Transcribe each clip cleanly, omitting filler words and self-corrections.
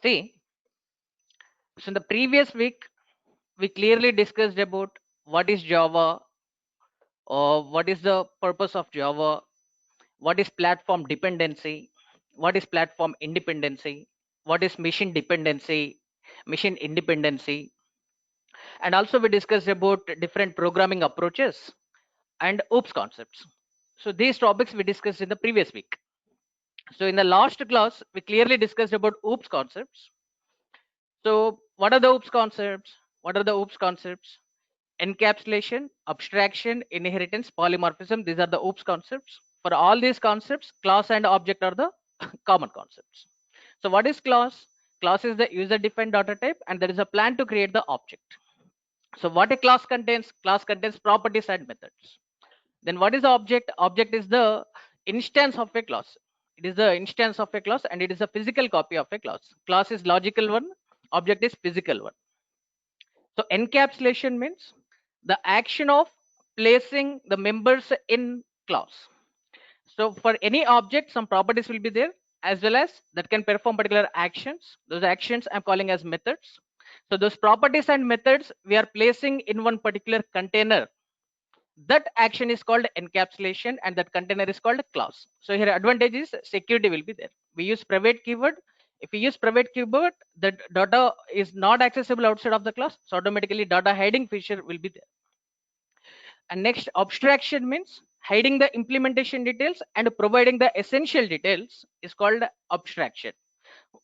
See, so in the previous week, we clearly discussed about what is Java, or what is the purpose of Java, what is platform dependency, what is platform independency, what is machine dependency, machine independency, and also we discussed about different programming approaches and OOPS concepts. So these topics we discussed in the previous week. So in the last class, we clearly discussed about OOPS concepts. So what are the OOPS concepts? What are the OOPS concepts? Encapsulation, abstraction, inheritance, polymorphism. These are the OOPS concepts. For all these concepts, class and object are the common concepts. So what is class? Class is the user defined data type, and there is a plan to create the object. So what a class contains? Class contains properties and methods. Then what is the object? Object is the instance of a class. It is the instance of a class, and it is a physical copy of a class. Class is logical one, object is physical one. So encapsulation means the action of placing the members in class. So for any object, some properties will be there, as well as that can perform particular actions. Those actions I'm calling as methods. So those properties and methods we are placing in one particular container. That action is called encapsulation, and that container is called class. So here advantage is security will be there. We use private keyword. If we use private keyword, the data is not accessible outside of the class, so automatically data hiding feature will be there. And next, abstraction means hiding the implementation details and providing the essential details is called abstraction.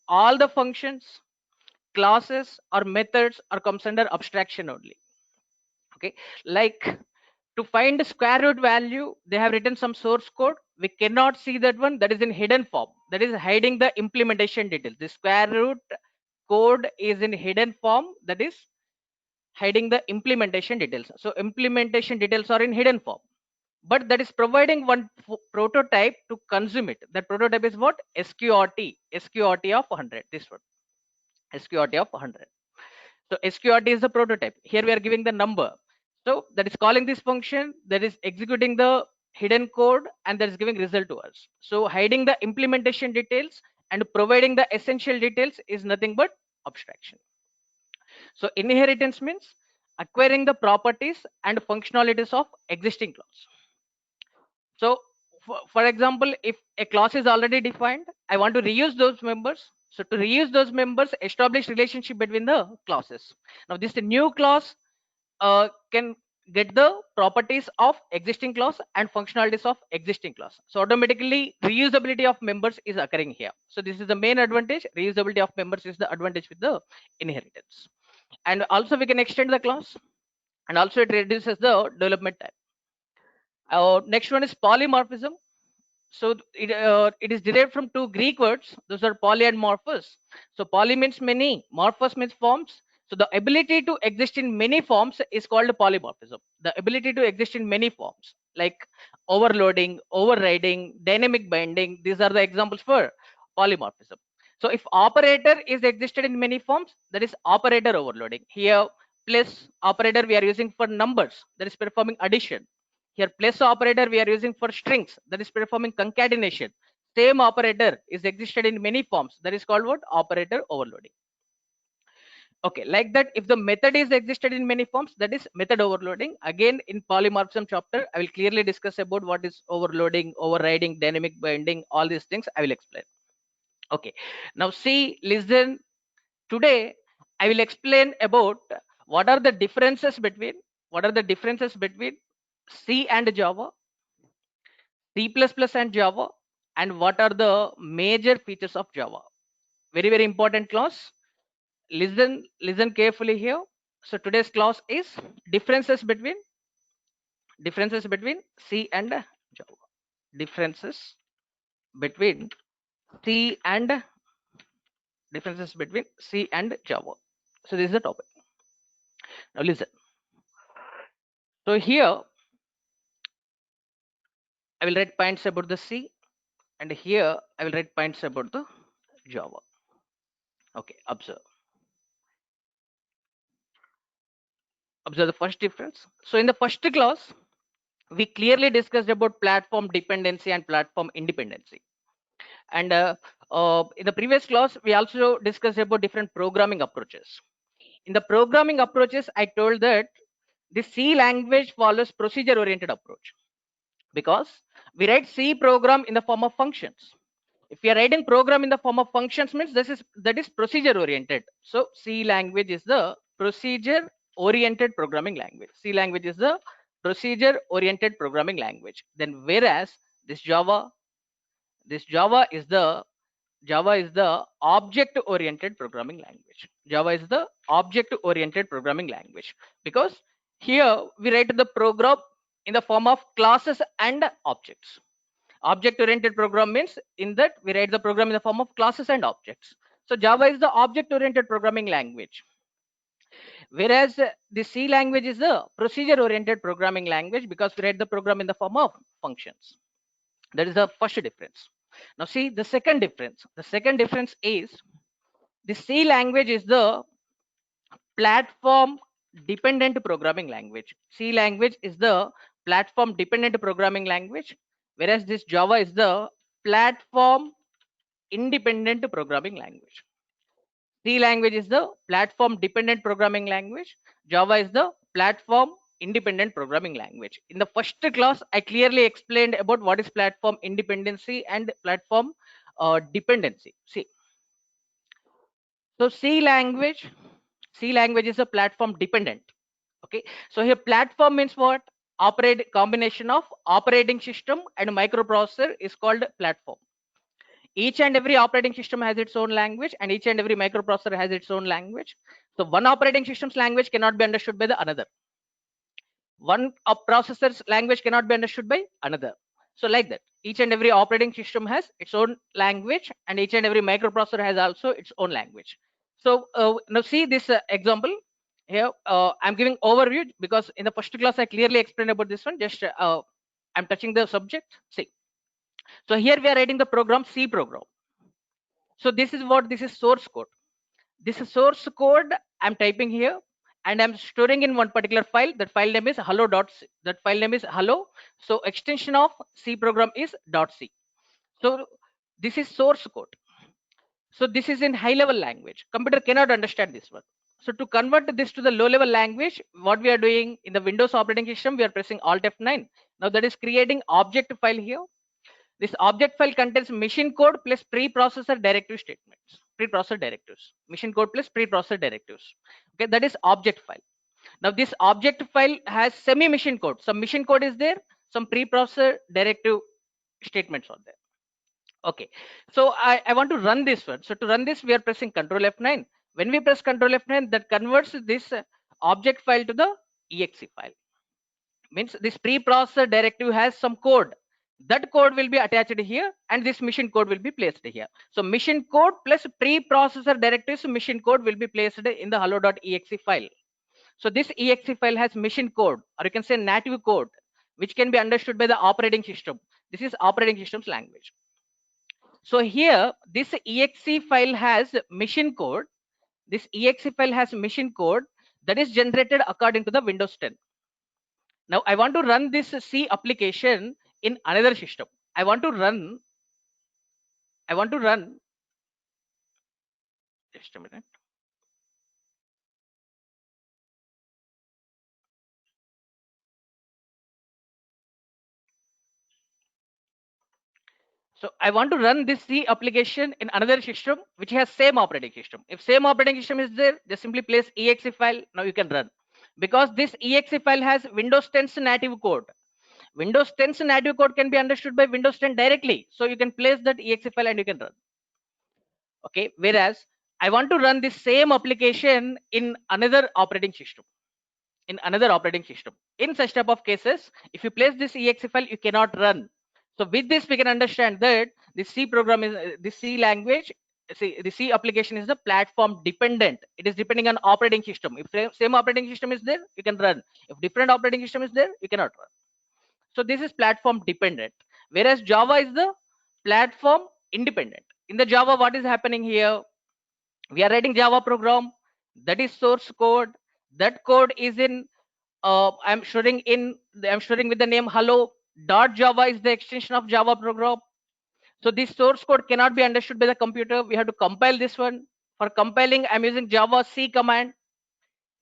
All the functions, classes or methods are comes under abstraction only. Okay, like to find the square root value, they have written some source code. We cannot see that one. That is in hidden form. That is hiding the implementation details. The square root code is in hidden form. That is hiding the implementation details. So implementation details are in hidden form, but that is providing one prototype to consume it. That prototype is what? SQRT of 100. This one, SQRT of 100. So SQRT is the prototype. Here we are giving the number. So that is calling this function, that is executing the hidden code, and that is giving result to us. So hiding the implementation details and providing the essential details is nothing but abstraction. So inheritance means acquiring the properties and functionalities of existing class. So for example, if a class is already defined, I want to reuse those members. So to reuse those members, establish relationship between the classes. Now this new class can get the properties of existing class and functionalities of existing class. So automatically reusability of members is occurring here. So this is the main advantage. Reusability of members is the advantage with the inheritance. And also we can extend the class, and also it reduces the development time. Next one is polymorphism. So it is derived from two Greek words. Those are poly and morphos. So poly means many, morphos means forms. So the ability to exist in many forms is called polymorphism. The ability to exist in many forms, like overloading, overriding, dynamic binding. These are the examples for polymorphism. So if operator is existed in many forms, that is operator overloading. Here plus operator we are using for numbers, that is performing addition. Here plus operator we are using for strings, that is performing concatenation. Same operator is existed in many forms, that is called what? Operator overloading. Okay, like that, if the method is existed in many forms, that is method overloading. Again, in polymorphism chapter, I will clearly discuss about what is overloading, overriding, dynamic binding, all these things I will explain. Okay, now see, listen, today I will explain about what are the differences between C and Java, C++ and Java, and what are the major features of Java. Very, very important class. Listen carefully here. So today's class is differences between C and Java. Differences between C and Java. So this is the topic. Now listen. So here I will write points about the C, and here I will write points about the Java. Okay, observe the first difference. So in the first class, we clearly discussed about platform dependency and platform independency. And in the previous class, we also discussed about different programming approaches. In the programming approaches, I told that the C language follows procedure oriented approach, because we write C program in the form of functions. If we are writing program in the form of functions, means that is procedure oriented. So C language is the procedure oriented programming language. C language is the procedure oriented programming language. Then whereas this Java is the object oriented programming language. Java is the object oriented programming language, because here we write the program in the form of classes and objects. Object oriented program means in that we write the program in the form of classes and objects. So Java is the object oriented programming language, whereas the C language is the procedure oriented programming language, because we write the program in the form of functions. That is the first difference. Now see the second difference. The second difference is the C language is the platform dependent programming language. C language is the platform dependent programming language, whereas this Java is the platform independent programming language. C language is the platform dependent programming language. Java is the platform independent programming language. In the first class, I clearly explained about what is platform independency and platform dependency. See, so C language is a platform dependent. Okay, so here platform means what? Operate combination of operating system and microprocessor is called platform. Each and every operating system has its own language, and each and every microprocessor has its own language. So one operating system's language cannot be understood by the another. One processor's language cannot be understood by another. So like that, each and every operating system has its own language, and each and every microprocessor has also its own language. So now see this example here. I'm giving overview because in the first class I clearly explained about this one. Just I'm touching the subject. See, so here we are writing the program C program. So this is source code. This is source code I'm typing here, and I'm storing in one particular file. That file name is hello.c. That file name is hello. So extension of C program is .c. So this is source code. So this is in high level language. Computer cannot understand this one. So to convert this to the low level language, what we are doing in the Windows operating system, we are pressing Alt F9. Now that is creating object file here. This object file contains machine code plus preprocessor directive statements. Preprocessor directives. Machine code plus preprocessor directives. Okay, that is object file. Now this object file has semi-machine code. Some machine code is there. Some preprocessor directive statements are there. Okay, so I want to run this one. So to run this, we are pressing Control F9. When we press Control F9, that converts this object file to the exe file. Means this preprocessor directive has some code. That code will be attached here, and this machine code will be placed here. So machine code plus preprocessor directives machine code will be placed in the hello.exe file. So this exe file has machine code, or you can say native code, which can be understood by the operating system. This is operating system's language. So here this exe file has machine code. This exe file has machine code that is generated according to the Windows 10. Now I want to run this C application in another system. I want to run just a minute. So I want to run this C application in another system which has same operating system. If same operating system is there, just simply place exe file. Now you can run, because this exe file has Windows 10's native code. Windows 10's native code can be understood by Windows 10 directly. So you can place that exe file and you can run. Okay, whereas I want to run the same application in another operating system. In such type of cases, if you place this exe file, you cannot run. So with this, we can understand that the C program is the C language. See, the C application is the platform dependent. It is depending on operating system. If same operating system is there, you can run. If different operating system is there, you cannot run. So this is platform dependent, whereas Java is the platform independent. In the Java, what is happening here? We are writing Java program, that is source code. That code is in I'm storing with the name hello.java is the extension of Java program. So this source code cannot be understood by the computer. We have to compile this one. For compiling, I'm using Java C command.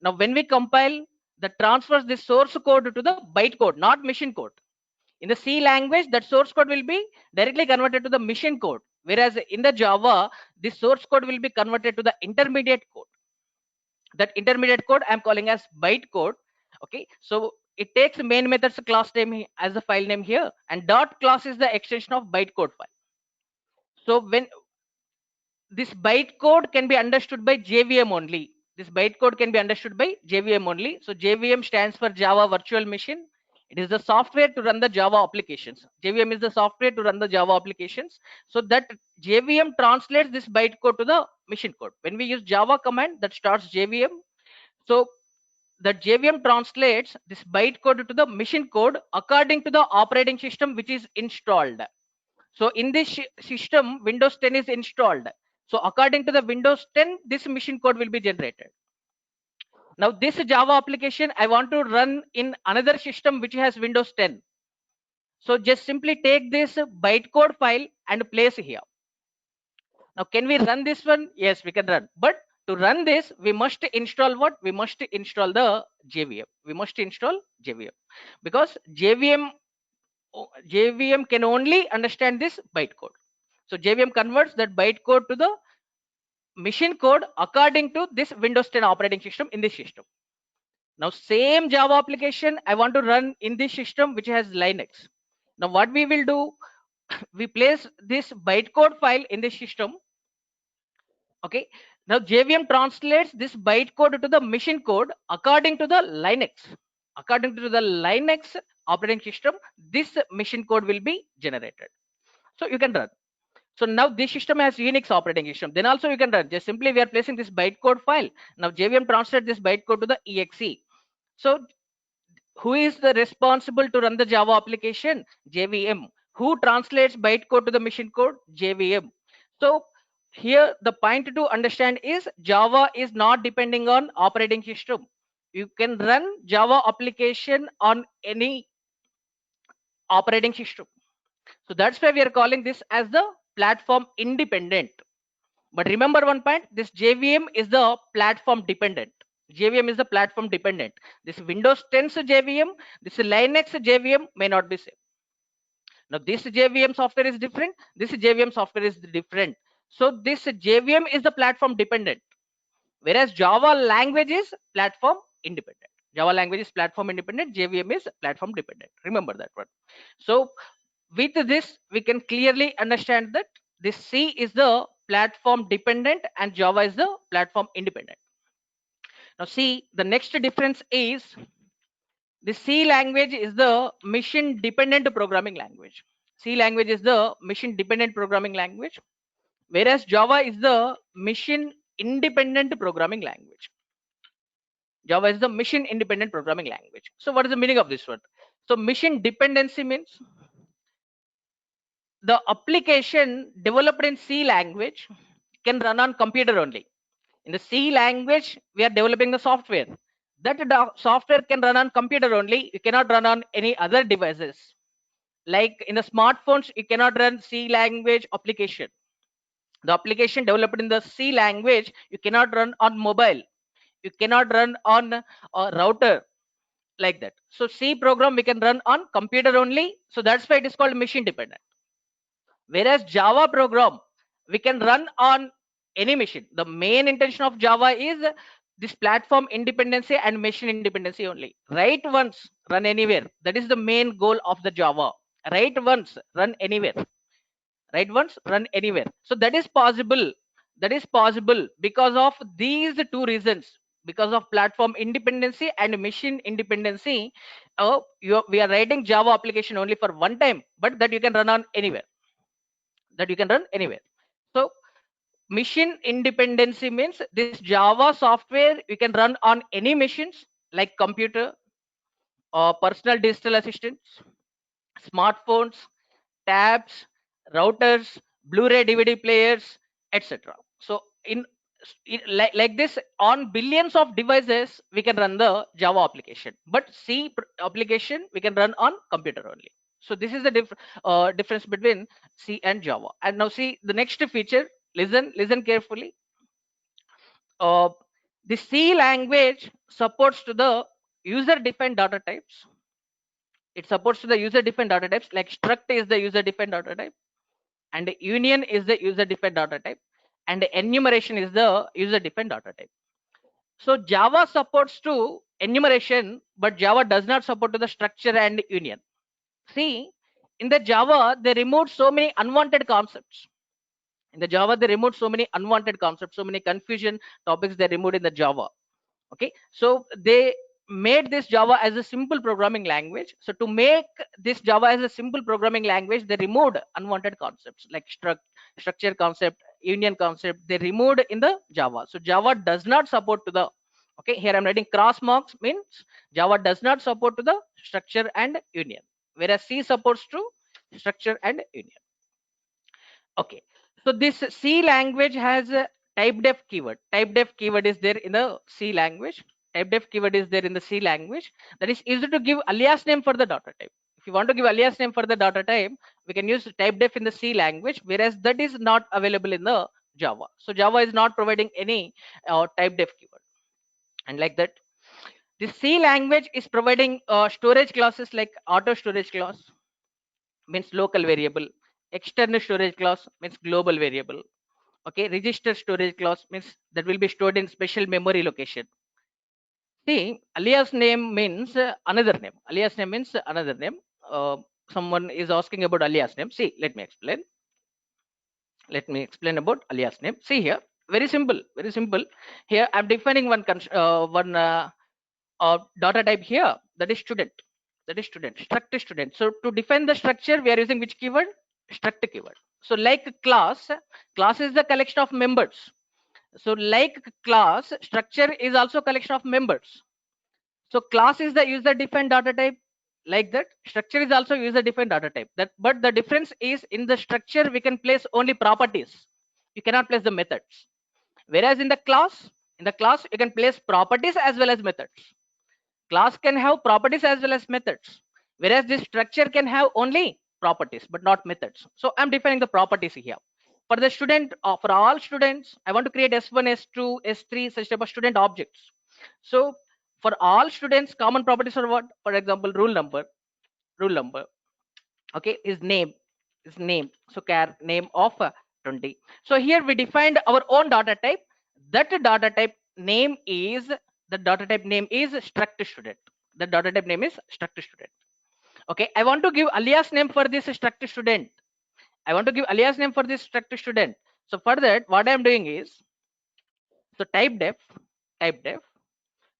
Now, when we compile, that transfers the source code to the byte code, not machine code. In the C language, that source code will be directly converted to the machine code. Whereas in the Java, this source code will be converted to the intermediate code. That intermediate code I'm calling as byte code. Okay, so it takes main methods class name as the file name here, and dot class is the extension of bytecode file. So when this bytecode can be understood by JVM only. This bytecode can be understood by JVM only. So JVM stands for Java Virtual Machine. It is the software to run the Java applications. JVM is the software to run the Java applications. So that JVM translates this bytecode to the machine code. When we use Java command, that starts JVM. So the JVM translates this bytecode to the machine code according to the operating system which is installed. So in this system, Windows 10 is installed. So according to the Windows 10, this machine code will be generated. Now this Java application, I want to run in another system which has Windows 10. So just simply take this bytecode file and place here. Now can we run this one? Yes, we can run. But to run this, we must install what? We must install the JVM. We must install JVM because JVM can only understand this bytecode. So JVM converts that bytecode to the machine code according to this Windows 10 operating system in this system. Now same Java application I want to run in this system which has Linux. Now what we will do, we place this bytecode file in this system. Okay. Now JVM translates this bytecode to the machine code according to the Linux. According to the Linux operating system, this machine code will be generated. So you can run. So now this system has Unix operating system. Then also you can run. Just simply we are placing this bytecode file. Now JVM translates this bytecode to the exe. So who is the responsible to run the Java application? JVM. Who translates bytecode to the machine code? JVM. So here the point to understand is Java is not depending on operating system. You can run Java application on any operating system. So that's why we are calling this as the platform independent. But remember one point, this JVM is the platform dependent. JVM is the platform dependent. This Windows 10's JVM, this Linux JVM may not be same. Now this JVM software is different. This JVM software is different. So this JVM is the platform dependent, whereas Java language is platform independent. Java language is platform independent. JVM is platform dependent. Remember that one. So with this, we can clearly understand that this C is the platform dependent and Java is the platform independent. Now see, the next difference is the C language is the machine dependent programming language. C language is the machine dependent programming language, whereas Java is the machine independent programming language. Java is the machine independent programming language. So what is the meaning of this word? So machine dependency means the application developed in C language can run on computer only. In the C language, we are developing the software. That software can run on computer only. You cannot run on any other devices. Like in the smartphones, you cannot run C language application. The application developed in the C language, you cannot run on mobile. You cannot run on a router like that. So C program we can run on computer only. So that's why it is called machine dependent. Whereas Java program, we can run on any machine. The main intention of Java is this platform independency and machine independency only. Write once, run anywhere. That is the main goal of the Java. Write once, run anywhere. Write once, run anywhere. So that is possible. That is possible because of these two reasons. Because of platform independency and machine independency, we are writing Java application only for one time, but that you can run on anywhere. That you can run anywhere. So machine independency means this Java software you can run on any machines like computer or personal digital assistants, smartphones, tabs, routers, Blu-ray DVD players, etc. So like this on billions of devices we can run the Java application, but C application we can run on computer only. So this is the difference between C and Java. And now see the next feature. Listen carefully. uh, the C language supports to the user defined data types. It supports to the user defined data types, like struct is the user defined data type, and union is the user defined data type, and enumeration is the user defined data type. So Java supports to enumeration, but Java does not support to the structure and union. See, in the Java, they removed so many unwanted concepts. In the Java, they removed so many unwanted concepts, so many confusion topics they removed in the Java. Okay, so they made this Java as a simple programming language. So to make this Java as a simple programming language, they removed unwanted concepts like structure concept, union concept. They removed in the Java. So Java does not support to the, okay, here I'm writing cross marks, means Java does not support to the structure and union, whereas C supports to structure and union. Okay, so this C language has a typedef keyword. Typedef keyword is there in the C language. Typedef keyword is there in the C language. That is easy to give alias name for the data type. If you want to give alias name for the data type, we can use typedef in the C language, whereas that is not available in the Java. So Java is not providing any typedef keyword. And like that, the C language is providing storage classes like auto storage class, means local variable. External storage class means global variable. Okay, register storage class means that will be stored in special memory location. See, alias name means another name. Alias name means another name. Someone is asking about alias name. See, let me explain about alias name. See here, very simple, very simple. Here I'm defining one data type here, that is student. That is student, struct is student. So to define the structure, we are using which keyword? Struct keyword. So like class is the collection of members. So like class, structure is also collection of members. So class is the user defined data type, like that. Structure is also user defined data type. That, but the difference is in the structure we can place only properties. You cannot place the methods. Whereas in the class you can place properties as well as methods. Class can have properties as well as methods, whereas this structure can have only properties but not methods. So I'm defining the properties here. For the student, for all students, I want to create S1, S2, S3, such type of student objects. So for all students, common properties are what? For example, rule number. Okay, is name. So char name of 20. So here we defined our own data type. That data type name is the data type name is struct student. The data type name is struct student. Okay, I want to give alias name for this struct student. I want to give alias name for this struct student. So for that, what I am doing is, so type def.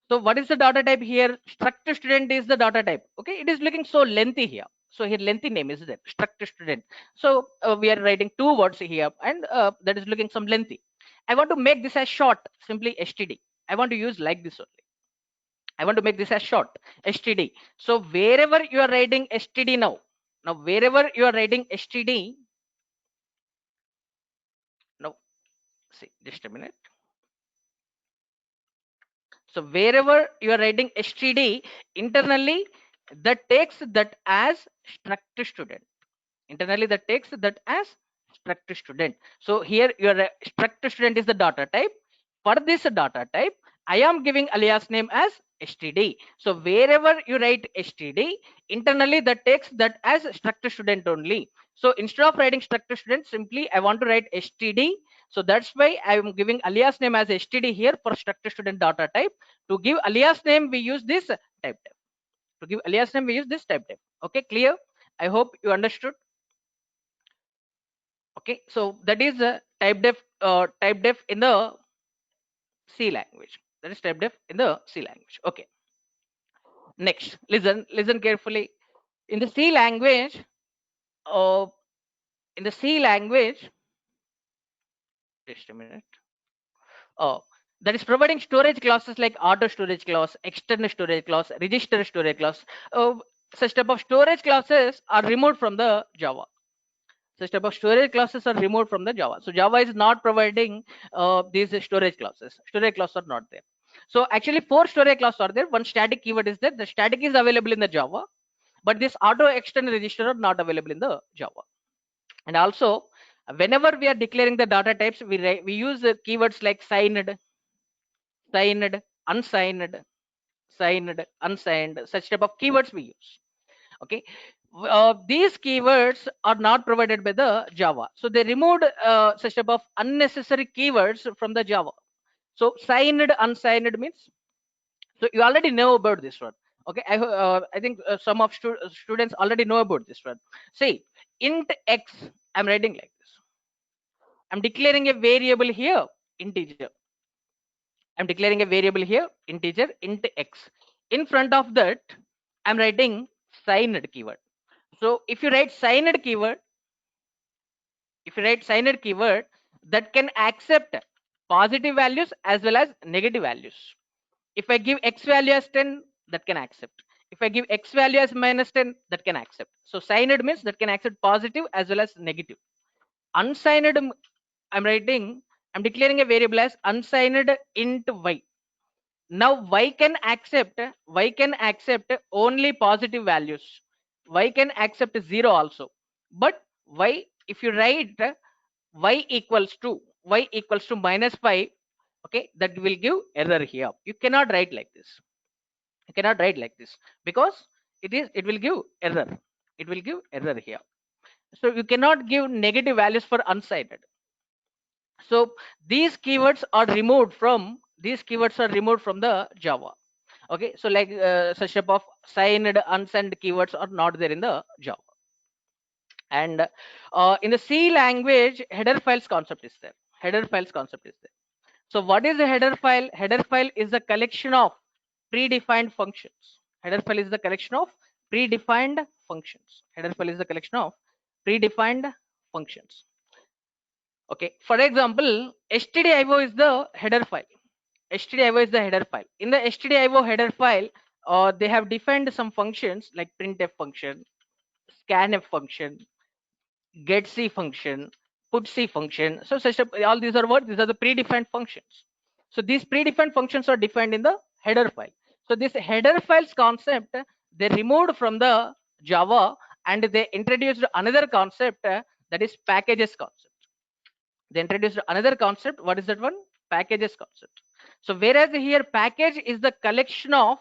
So what is the data type here? Struct student is the data type. Okay, it is looking so lengthy here. So here lengthy name is there, struct student. So we are writing two words here, and that is looking some lengthy. I want to make this as short, simply std. I want to use like this only. I want to make this as short, std. So wherever you are writing std now wherever you are writing std, now see, just a minute. So wherever you are writing std, internally that takes that as struct student. Internally that takes that as struct student. So here your struct student is the data type. For this data type, I am giving alias name as std. So wherever you write std, internally that takes that as struct student only. So instead of writing struct student, simply I want to write std. So that's why I am giving alias name as std here for struct student data type. To give alias name, we use this type def. To give alias name, we use this type def. Okay, clear? I hope you understood. Okay, so that is type def in the C language. That is type def in the C language. Okay, next, listen carefully. In the C language, uh, in the C language, just a minute. uh, that is providing storage classes like auto storage class, external storage class, register storage class. Such type of storage classes are removed from the Java. Such type of storage classes are removed from the Java. So Java is not providing these storage classes. Storage classes are not there. So actually four storage classes are there. One static keyword is there. The static is available in the Java, but this auto extend register are not available in the Java. And also, whenever we are declaring the data types, we use keywords like signed, signed, unsigned, signed, unsigned, such type of keywords we use. Okay. These keywords are not provided by the Java, so they removed such type of unnecessary keywords from the Java. So signed, unsigned means, so you already know about this one. Okay, I think some of students already know about this one. See, int x, I'm writing like this. I'm declaring a variable here, integer. I'm declaring a variable here, integer, int x. In front of that, I'm writing signed keyword. So if you write signed keyword, that can accept positive values as well as negative values. If I give x value as 10, that can accept. If I give x value as minus 10, that can accept. So signed means that can accept positive as well as negative. Unsigned, I'm writing, I'm declaring a variable as unsigned int y. Now y can accept only positive values. Y can accept 0 also. But y, if you write y equals to minus 5, okay, that will give error here. You cannot write like this. You cannot write like this because it will give error. It will give error here. So you cannot give negative values for unsigned. So these keywords are removed from the Java. Okay, so like such type of signed, unsigned keywords are not there in the Java. And in the C language, header files concept is there. Header files concept is there. So what is a header file? Header file is a collection of predefined functions. Header file is the collection of predefined functions. Header file is the collection of predefined functions. Okay, for example, stdio is the header file. Stdio is the header file. In the stdio header file, they have defined some functions like printf function, scanf function, getC function, putC function. So all these are what? These are the predefined functions. So these predefined functions are defined in the header file. So this header files concept, they removed from the Java and they introduced another concept, that is packages concept. They introduced another concept. What is that one? Packages concept. So whereas here package is the collection of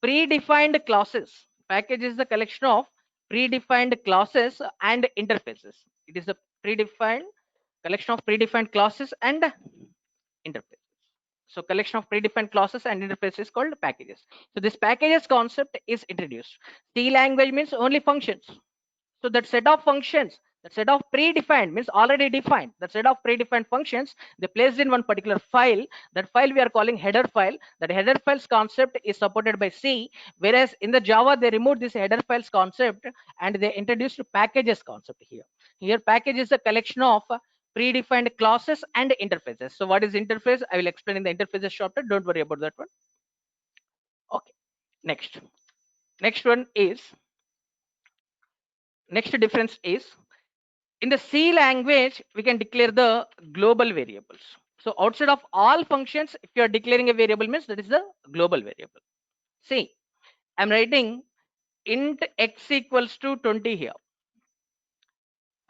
predefined classes. Package is the collection of predefined classes and interfaces. It is a predefined collection of predefined classes and interfaces. So collection of predefined classes and interfaces called packages. So this packages concept is introduced. C language means only functions. So that set of functions, that set of predefined means already defined, that set of predefined functions, they placed in one particular file. That file we are calling header file. That header files concept is supported by C, whereas in the Java they removed this header files concept and they introduced packages concept here. Here package is a collection of predefined classes and interfaces. So what is interface? I will explain in the interfaces chapter. Don't worry about that one. Okay, next one is, next difference is, in the C language, we can declare the global variables. So outside of all functions, if you are declaring a variable means that is the global variable. See, I'm writing int x equals to 20 here.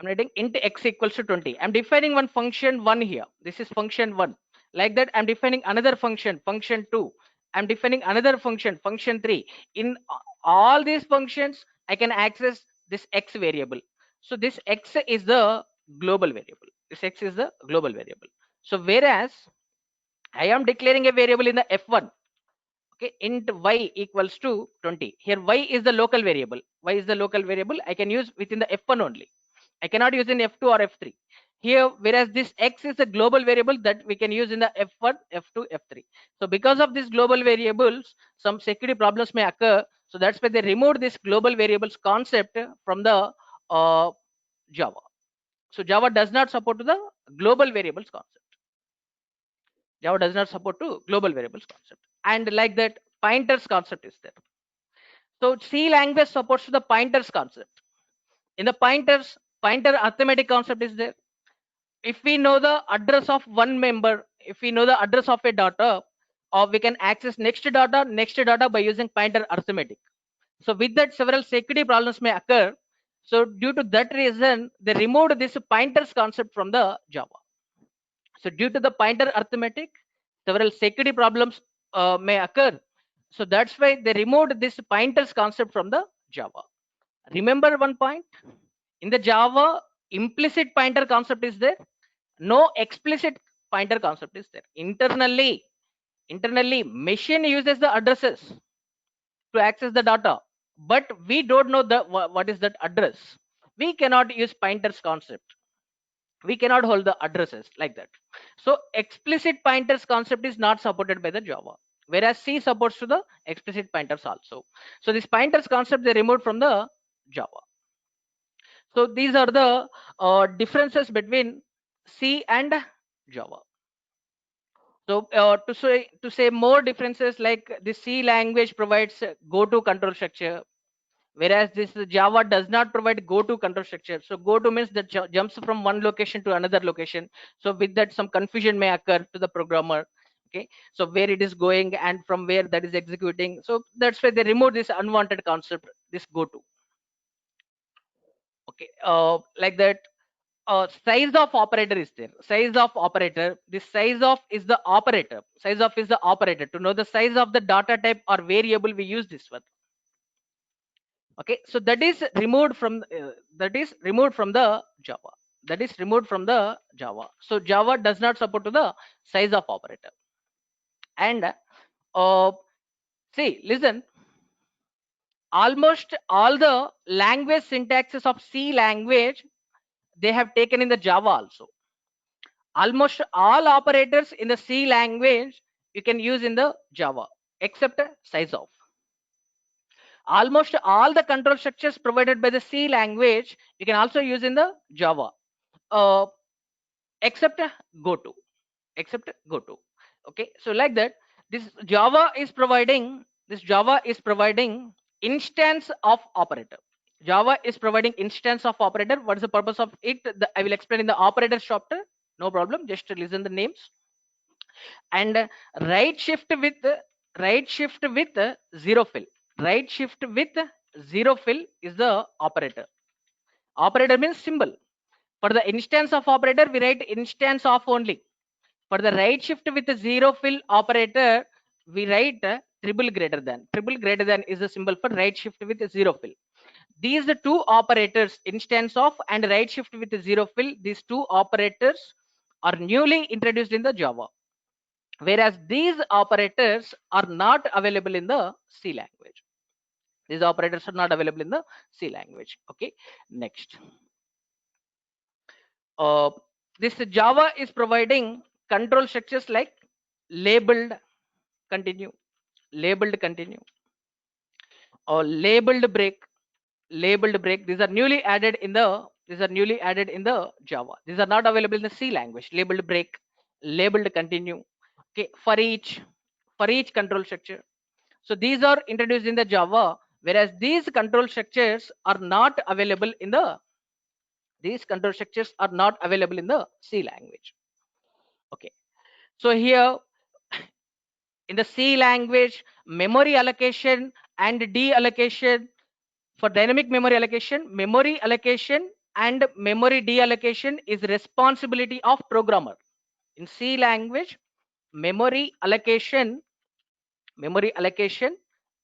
I'm writing int x equals to 20. I'm defining one function 1 here. This is function 1. Like that, I'm defining another function, function 2. I'm defining another function, function 3. In all these functions, I can access this x variable. So this x is the global variable. This x is the global variable. So whereas I am declaring a variable in the f1, okay, int y equals to 20. Here y is the local variable. Y is the local variable. I can use within the f1 only. I cannot use in f2 or f3 here, whereas this x is a global variable that we can use in the f1, f2, f3. So because of these global variables, some security problems may occur. So that's why they removed this global variables concept from the Java. So Java does not support to the global variables concept. Java does not support to global variables concept. And like that, pointers concept is there. So C language supports to the pointers concept. In the pointer arithmetic concept is there. If we know the address of one member, if we know the address of a daughter, or we can access next data by using pointer arithmetic. So with that, several security problems may occur. So due to that reason, they removed this pointers concept from the Java. So due to the pointer arithmetic, several security problems may occur. So that's why they removed this pointers concept from the Java. Remember one point, in the Java, implicit pointer concept is there, no explicit pointer concept is there. Internally machine uses the addresses to access the data, but we don't know what is that address. We cannot use pointers concept, we cannot hold the addresses like that. So explicit pointers concept is not supported by the Java, whereas C supports to the explicit pointers also. So this pointers concept they removed from the Java. So these are the differences between C and Java. So to say more differences, like the C language provides go-to control structure, whereas this Java does not provide go-to control structure. So go-to means that jumps from one location to another location. So with that, some confusion may occur to the programmer. Okay, so where it is going and from where that is executing. So that's why they remove this unwanted concept, this go-to. Okay, like that. Size of operator is there. Size of operator. This size of is the operator. Size of is the operator. To know the size of the data type or variable, we use this one. Okay, so that is removed from the Java. That is removed from the Java. So Java does not support to the size of operator. And see, listen. Almost all the language syntaxes of C language they have taken in the Java also. Almost all operators in the C language you can use in the Java, except size of. Almost all the control structures provided by the C language you can also use in the Java, uh, except goto, except goto. Okay, so like that, this Java is providing instance of operator. Java is providing instance of operator. What is the purpose of it? I will explain in the operators chapter. No problem. Just listen the names. And right shift with zero fill. Right shift with zero fill is the operator. Operator means symbol. For the instance of operator, we write instance of only. For the right shift with the zero fill operator, we write triple greater than. Triple greater than is the symbol for right shift with zero fill. These the two operators, instance of and right shift with zero fill. These two operators are newly introduced in the Java, whereas these operators are not available in the C language. These operators are not available in the C language. Okay, next. Uh, this Java is providing control structures like labeled continue, labeled continue, or labeled break, labeled break. These are newly added in the Java. These are not available in the C language. Labeled break, labeled continue. Okay, for each control structure. So these are introduced in the Java, whereas these control structures are not available in the C language. Okay, so here in the C language, memory allocation and deallocation. For dynamic memory allocation and memory deallocation is responsibility of programmer. In C language, memory allocation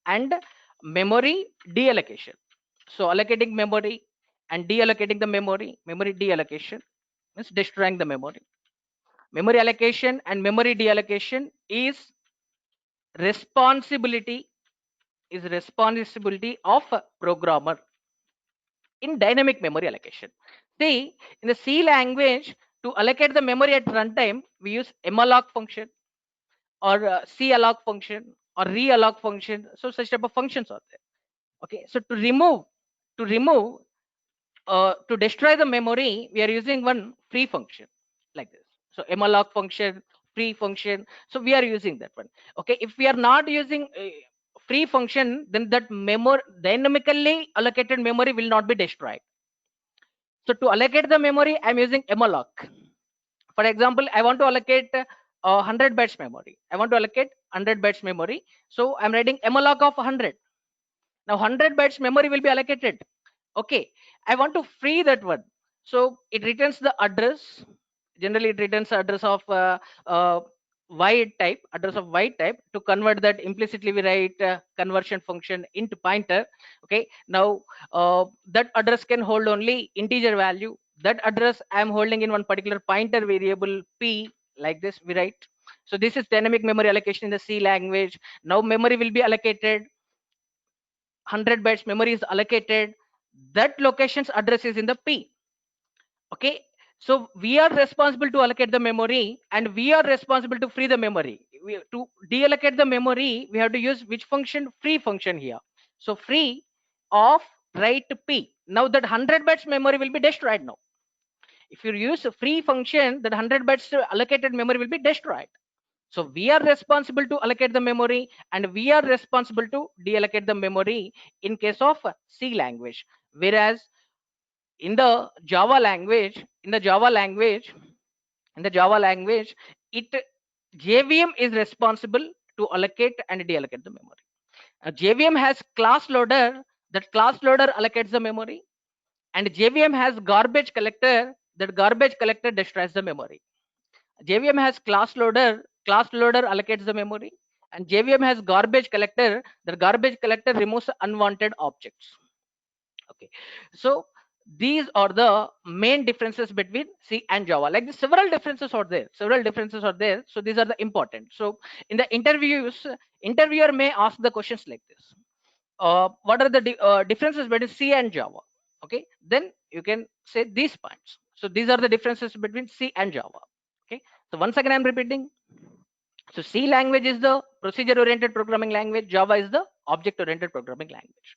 and memory deallocation. So allocating memory and deallocating the memory deallocation means destroying the memory. Memory allocation and memory deallocation is responsibility of a programmer in dynamic memory allocation. See, in the C language, to allocate the memory at runtime, we use malloc function or calloc function or realloc function. So such type of functions are there. Okay, so to destroy the memory, we are using one free function like this. So malloc function, free function. So we are using that one. Okay, if we are not using free function, then that memory dynamically allocated memory will not be destroyed. So to allocate the memory, I'm using malloc. For example, I want to allocate 100 bytes memory. I want to allocate 100 bytes memory. So I'm writing malloc of 100. Now 100 bytes memory will be allocated. Okay, I want to free that one. So it returns the address. Generally, it returns the address of wide type, address of wide type. To convert that, implicitly we write conversion function into pointer. Okay, now that address can hold only integer value. That address I am holding in one particular pointer variable p, like this we write. So this is dynamic memory allocation in the C language. Now memory will be allocated. 100 bytes memory is allocated. That location's address is in the p. Okay, so we are responsible to allocate the memory, and we are responsible to free the memory. To deallocate the memory, we have to use which function? Free function here. So free of write p. Now that 100 bytes memory will be destroyed. Now if you use a free function, that 100 bytes allocated memory will be destroyed. So we are responsible to allocate the memory, and we are responsible to deallocate the memory in case of C language. Whereas in the Java language, in the Java language, it JVM is responsible to allocate and deallocate the memory. JVM has class loader. That class loader allocates the memory, and JVM has garbage collector. That garbage collector destroys the memory. JVM has class loader. Class loader allocates the memory, and JVM has garbage collector. The garbage collector removes unwanted objects. Okay, so these are the main differences between C and Java. Like the several differences are there. Several differences are there. So these are the important. So in the interviews, interviewer may ask the questions like this: what are the differences between C and Java? Okay, then you can say these points. So these are the differences between C and Java. Okay, so once again I'm repeating. So C language is the procedure oriented programming language. Java is the object oriented programming language.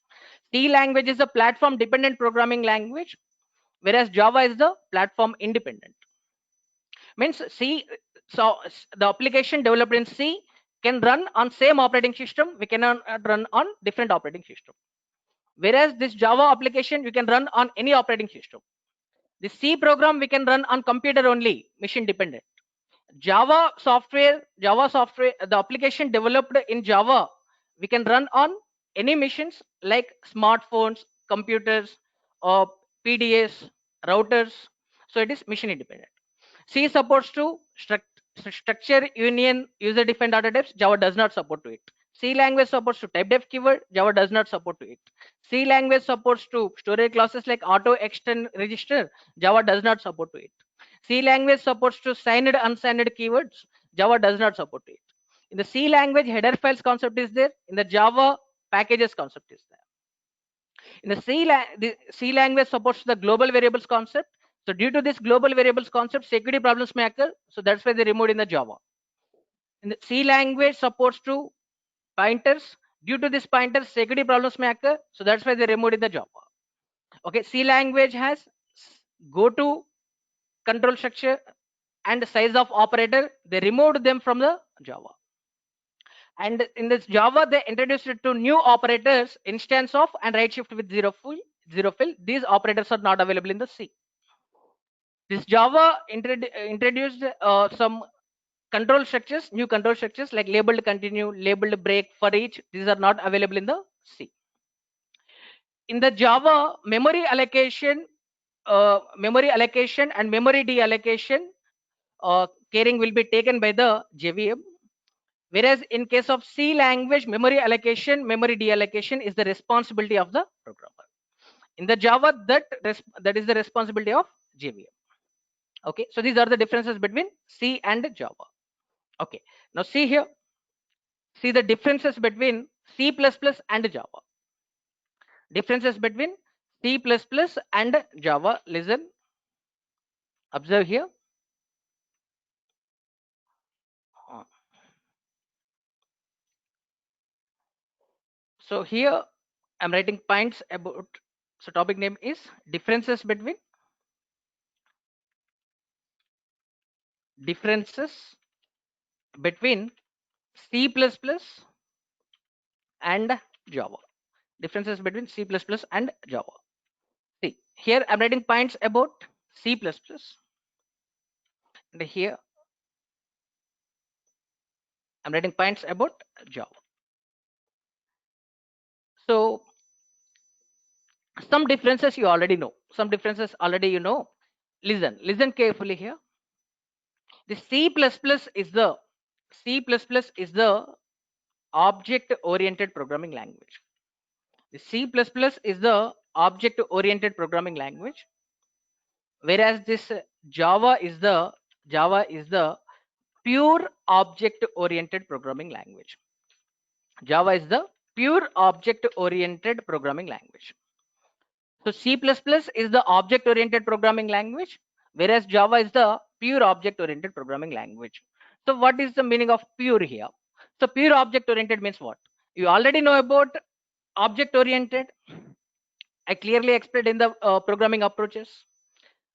C language is the platform dependent programming language, whereas Java is the platform independent. Means C, so the application developed in C can run on same operating system. We cannot run on different operating system. Whereas this Java application, you can run on any operating system. The C program we can run on computer only, machine dependent. Java software, the application developed in Java, we can run on any machines like smartphones, computers, or PDAs, routers. So it is machine independent. C supports to structure union user defined data types. Java does not support to it. C language supports to type def keyword. Java does not support to it. C language supports to storage classes like auto extend register. Java does not support to it. C language supports to signed unsigned keywords. Java does not support it. In the C language, header files concept is there. In the Java, packages concept is there. In the C language supports the global variables concept. So due to this global variables concept, security problems may occur. So that's why they removed in the Java. In the C language supports to pointers. Due to this pointers, security problems may occur. So that's why they removed in the Java. Okay, C language has go to control structure and size of operator. They removed them from the Java. And in this Java, they introduced it to new operators, instance of and right shift with zero fill. These operators are not available in the C. This Java introduced some control structures, new control structures like labeled continue, labeled break for each. These are not available in the C. In the Java, memory allocation and memory deallocation caring will be taken by the JVM. Whereas in case of C language, memory allocation, memory deallocation is the responsibility of the programmer. In the Java, that is the responsibility of JVM. Okay, so these are the differences between C and Java. Okay, now see here, see the differences between C++ and Java. Differences between C++ and Java. Listen, observe here. Uh, So here I'm writing points about. So topic name is differences between differences between C++ and Java. Differences between C++ and Java. See, here I'm writing points about C++. And here I'm writing points about Java. So some differences you already know. Some differences already you know. Listen carefully here. The C++ is the object oriented programming language. The C++ is the object oriented programming language, whereas this Java is the pure object oriented programming language. Java is the pure object oriented programming language. So C++ is the object oriented programming language, whereas Java is the pure object oriented programming language. So what is the meaning of pure here? So pure object oriented means what? You already know about object oriented. I clearly explained in the programming approaches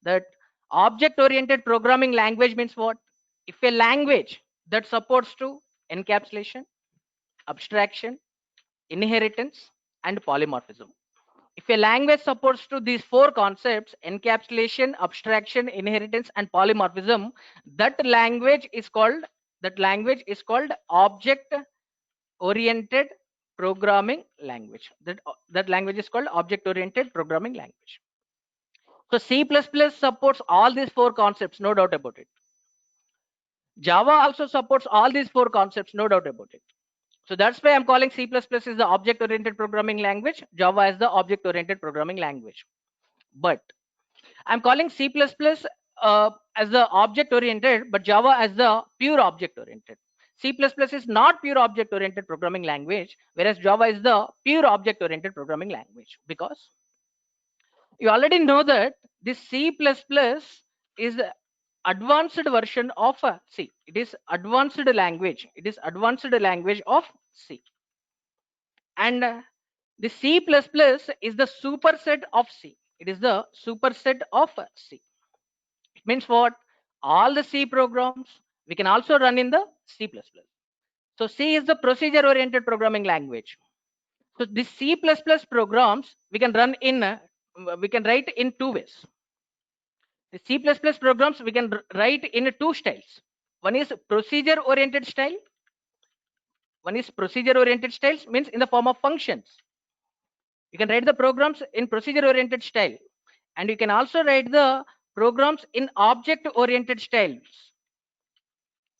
that object oriented programming language means what? If a language that supports to encapsulation, abstraction, inheritance, and polymorphism. If a language supports to these four concepts, encapsulation, abstraction, inheritance, and polymorphism, that language is called object oriented programming language. That language is called object oriented programming language. So C++ supports all these four concepts, no doubt about it. Java also supports all these four concepts, no doubt about it. So that's why I'm calling C++ is the object oriented programming language. Java is the object oriented programming language. But I'm calling C++ as the object oriented, but Java as the pure object oriented. C++ is not pure object oriented programming language, whereas Java is the pure object oriented programming language. Because you already know that this C++ is the advanced version of C. It is advanced language. It is advanced language of C. And the C++ is the superset of C. It is the superset of C. It means what? All the C programs we can also run in the C++. So C is the procedure oriented programming language. So this C++ programs we can run in we can write in two ways. The C++ programs we can write in two styles. One is procedure oriented style. One is procedure oriented styles means in the form of functions. You can write the programs in procedure oriented style, and you can also write the programs in object oriented styles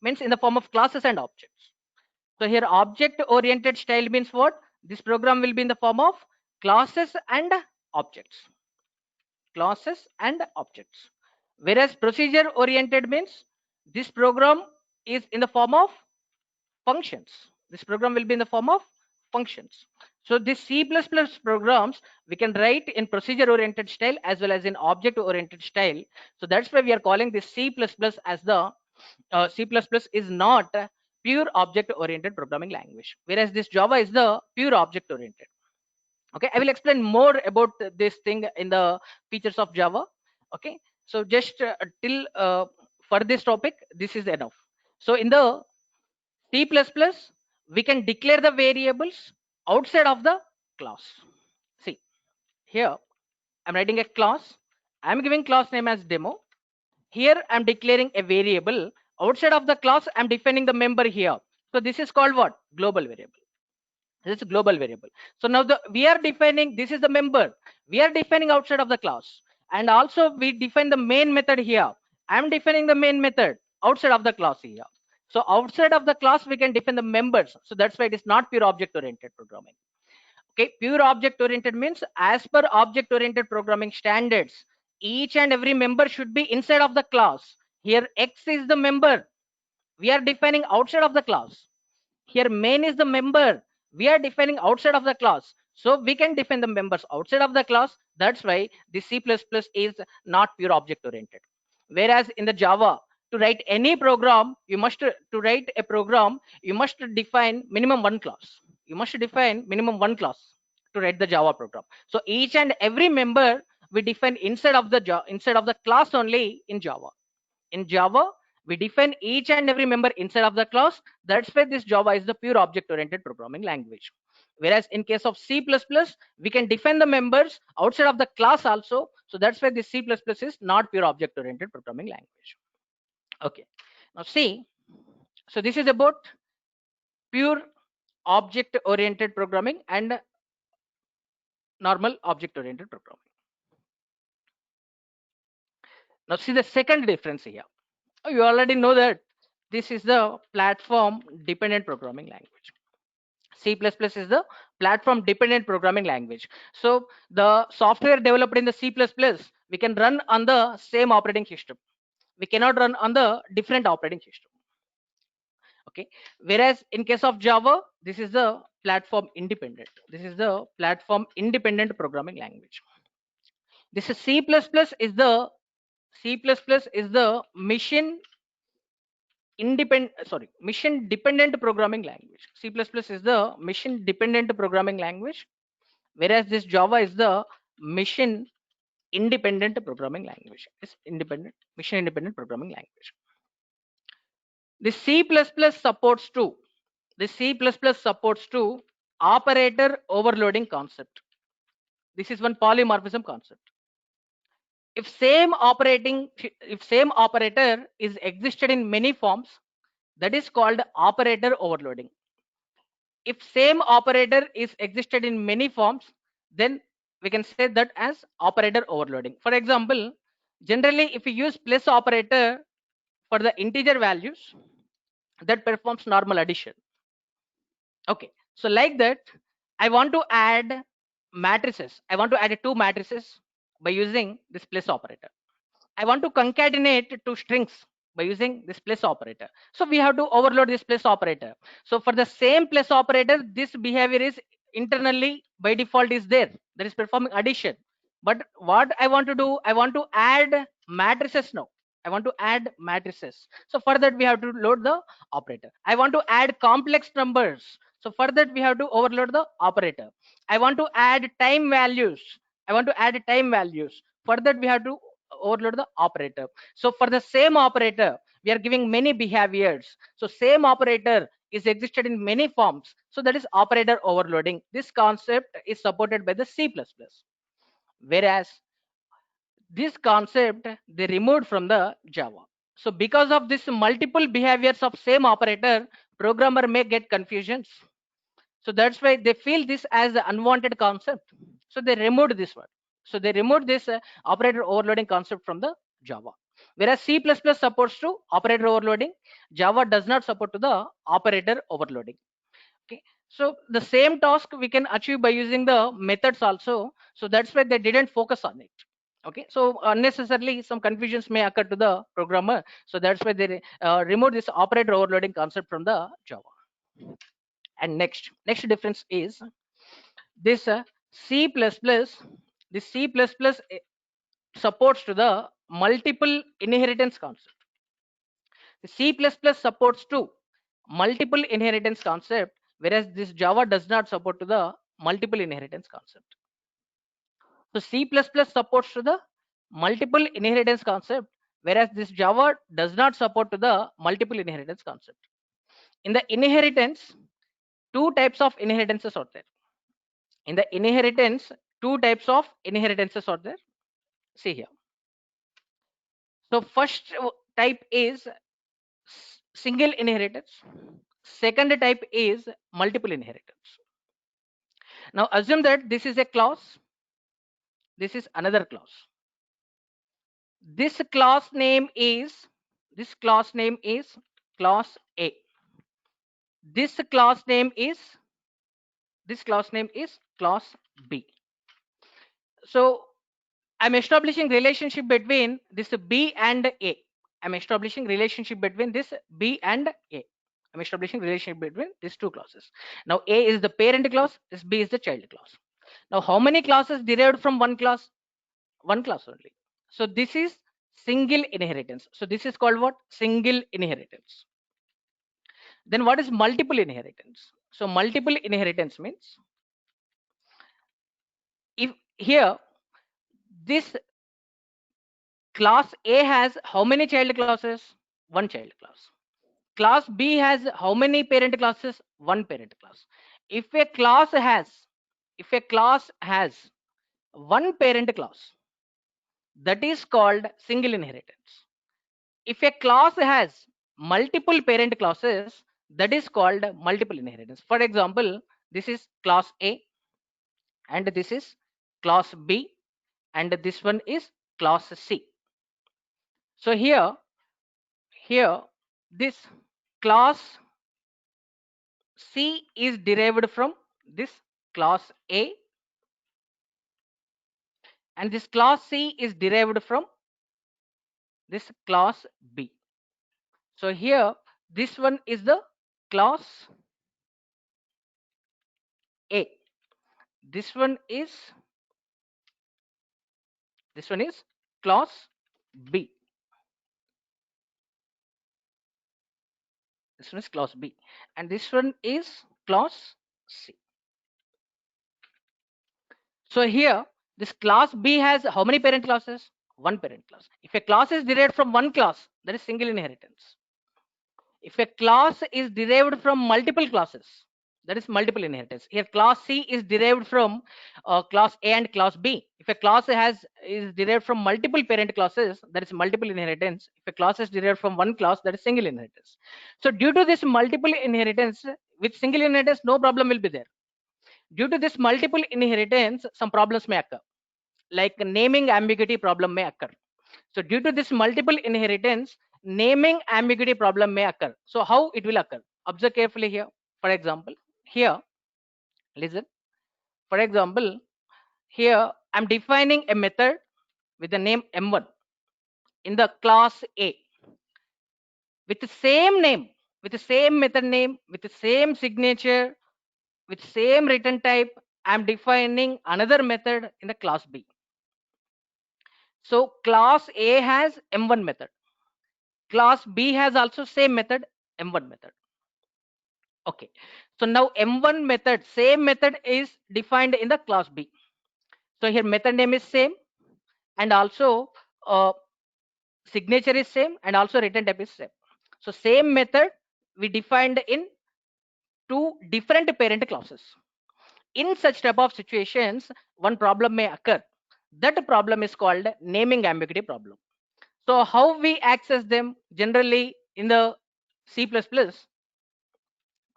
means in the form of classes and objects. So here object oriented style means what? This program will be in the form of classes and objects. Classes and objects. Whereas procedure oriented means this program is in the form of functions. This program will be in the form of functions. So this C++ programs we can write in procedure oriented style as well as in object oriented style. So that's why we are calling this C++ as the C++ is not a pure object oriented programming language, whereas this Java is the pure object oriented. Okay, I will explain more about this thing in the features of Java. Okay, so just till for this topic this is enough. So in the C++, we can declare the variables outside of the class. See, here I'm writing a class. I'm giving class name as demo. Here I'm declaring a variable. Outside of the class, I'm defining the member here. So this is called what? Global variable. This is a global variable. So now we are defining, this is the member. We are defining outside of the class. And also we define the main method here. I'm defining the main method outside of the class here. So outside of the class, we can define the members. So that's why it is not pure object oriented programming. Okay, pure object oriented means as per object oriented programming standards, each and every member should be inside of the class. Here X is the member. We are defining outside of the class. Here main is the member. We are defining outside of the class. So we can define the members outside of the class. That's why the C++ is not pure object oriented. Whereas in the Java, to write any program, to write a program, you must define minimum one class. You must define minimum one class to write the Java program. So each and every member we define inside of the class only in Java. In Java, we define each and every member inside of the class. That's why this Java is the pure object oriented programming language. Whereas in case of C++, we can define the members outside of the class also. So that's why this C++ is not pure object oriented programming language. Okay. Now see, so this is about pure object oriented programming and normal object oriented programming. Now see the second difference here. You already know that this is the platform dependent programming language. C++ is the platform dependent programming language. So the software developed in the C++, we can run on the same operating system. We cannot run on the different operating system. Okay. Whereas in case of Java, this is the platform independent. This is the platform independent programming language. This is C++ is the mission dependent programming language. C++ is the mission dependent programming language, whereas this Java is the mission independent programming language. It's independent, mission independent programming language. The C++ supports to operator overloading concept. This is one polymorphism concept. If same operator is existed in many forms, that is called operator overloading. If same operator is existed in many forms, then we can say that as operator overloading. For example, generally if we use plus operator for the integer values, that performs normal addition. Okay, so like that, I want to add matrices. I want to add two matrices by using this plus operator. I want to concatenate two strings by using this plus operator. So we have to overload this plus operator. So for the same plus operator, this behavior is internally by default is there. That is performing addition. But what I want to do, I want to add matrices now. I want to add matrices. So for that we have to load the operator. I want to add complex numbers. So for that we have to overload the operator. I want to add time values. I want to add time values. For that we have to overload the operator. So for the same operator, we are giving many behaviors. So same operator is existed in many forms. So that is operator overloading. This concept is supported by the C++. Whereas this concept they removed from the Java. So because of this multiple behaviors of same operator, programmer may get confusions. So that's why they feel this as an unwanted concept. So they removed this one. So they removed this operator overloading concept from the Java. Whereas C++ supports to operator overloading, Java does not support to the operator overloading. Okay. So the same task we can achieve by using the methods also. So that's why they didn't focus on it. Okay, so unnecessarily some confusions may occur to the programmer. So that's why they removed this operator overloading concept from the Java. And next difference is this C++. This C++ supports to the multiple inheritance concept. The C++ supports to multiple inheritance concept, whereas this Java does not support to the multiple inheritance concept. So C++ supports to the multiple inheritance concept, whereas this Java does not support to the multiple inheritance concept. In the inheritance, two types of inheritances are there. In the inheritance, two types of inheritances are there. See here. So first type is single inheritance. Second type is multiple inheritance. Now assume that this is a class. This is another class. This class name is class A. This class name is class B. So I'm establishing relationship between this B and A. I'm establishing relationship between this B and A. I'm establishing relationship between these two classes. Now A is the parent class, this B is the child class. Now how many classes derived from one class? One class only. So this is single inheritance. So this is called what? Single inheritance. Then what is multiple inheritance? So multiple inheritance means if here this class A has how many child classes? One child class. Class B has how many parent classes? One parent class. If a class has one parent class, that is called single inheritance. If a class has multiple parent classes, that is called multiple inheritance. For example, this is class A, and this is class B, and this one is class C. So here this class C is derived from this class A, and this class C is derived from this class B. So here this one is the class A. This one is class B. This one is class B, and this one is class C. So here this class B has how many parent classes? One parent class. If a class is derived from one class, that is single inheritance. If a class is derived from multiple classes, that is multiple inheritance. Here class C is derived from class A and class B. If a class is derived from multiple parent classes, that is multiple inheritance. If a class is derived from one class, that is single inheritance. So due to this multiple inheritance, with single inheritance no problem will be there. Due to this multiple inheritance, some problems may occur, like naming ambiguity problem may occur. So due to this multiple inheritance, naming ambiguity problem may occur. So how it will occur? Observe carefully here. For example, here, listen. For example, here I'm defining a method with the name M1 in the class A with the same name, with the same method name, with the same signature, with same return type. I'm defining another method in the class B. So class A has M1 method. Class B has also same method, M1 method. Okay. So now M1 method, same method is defined in the class B. So here method name is same, and also signature is same, and also return type is same. So same method we defined in two different parent classes. In such type of situations, one problem may occur. That problem is called naming ambiguity problem. So how we access them? Generally in the C++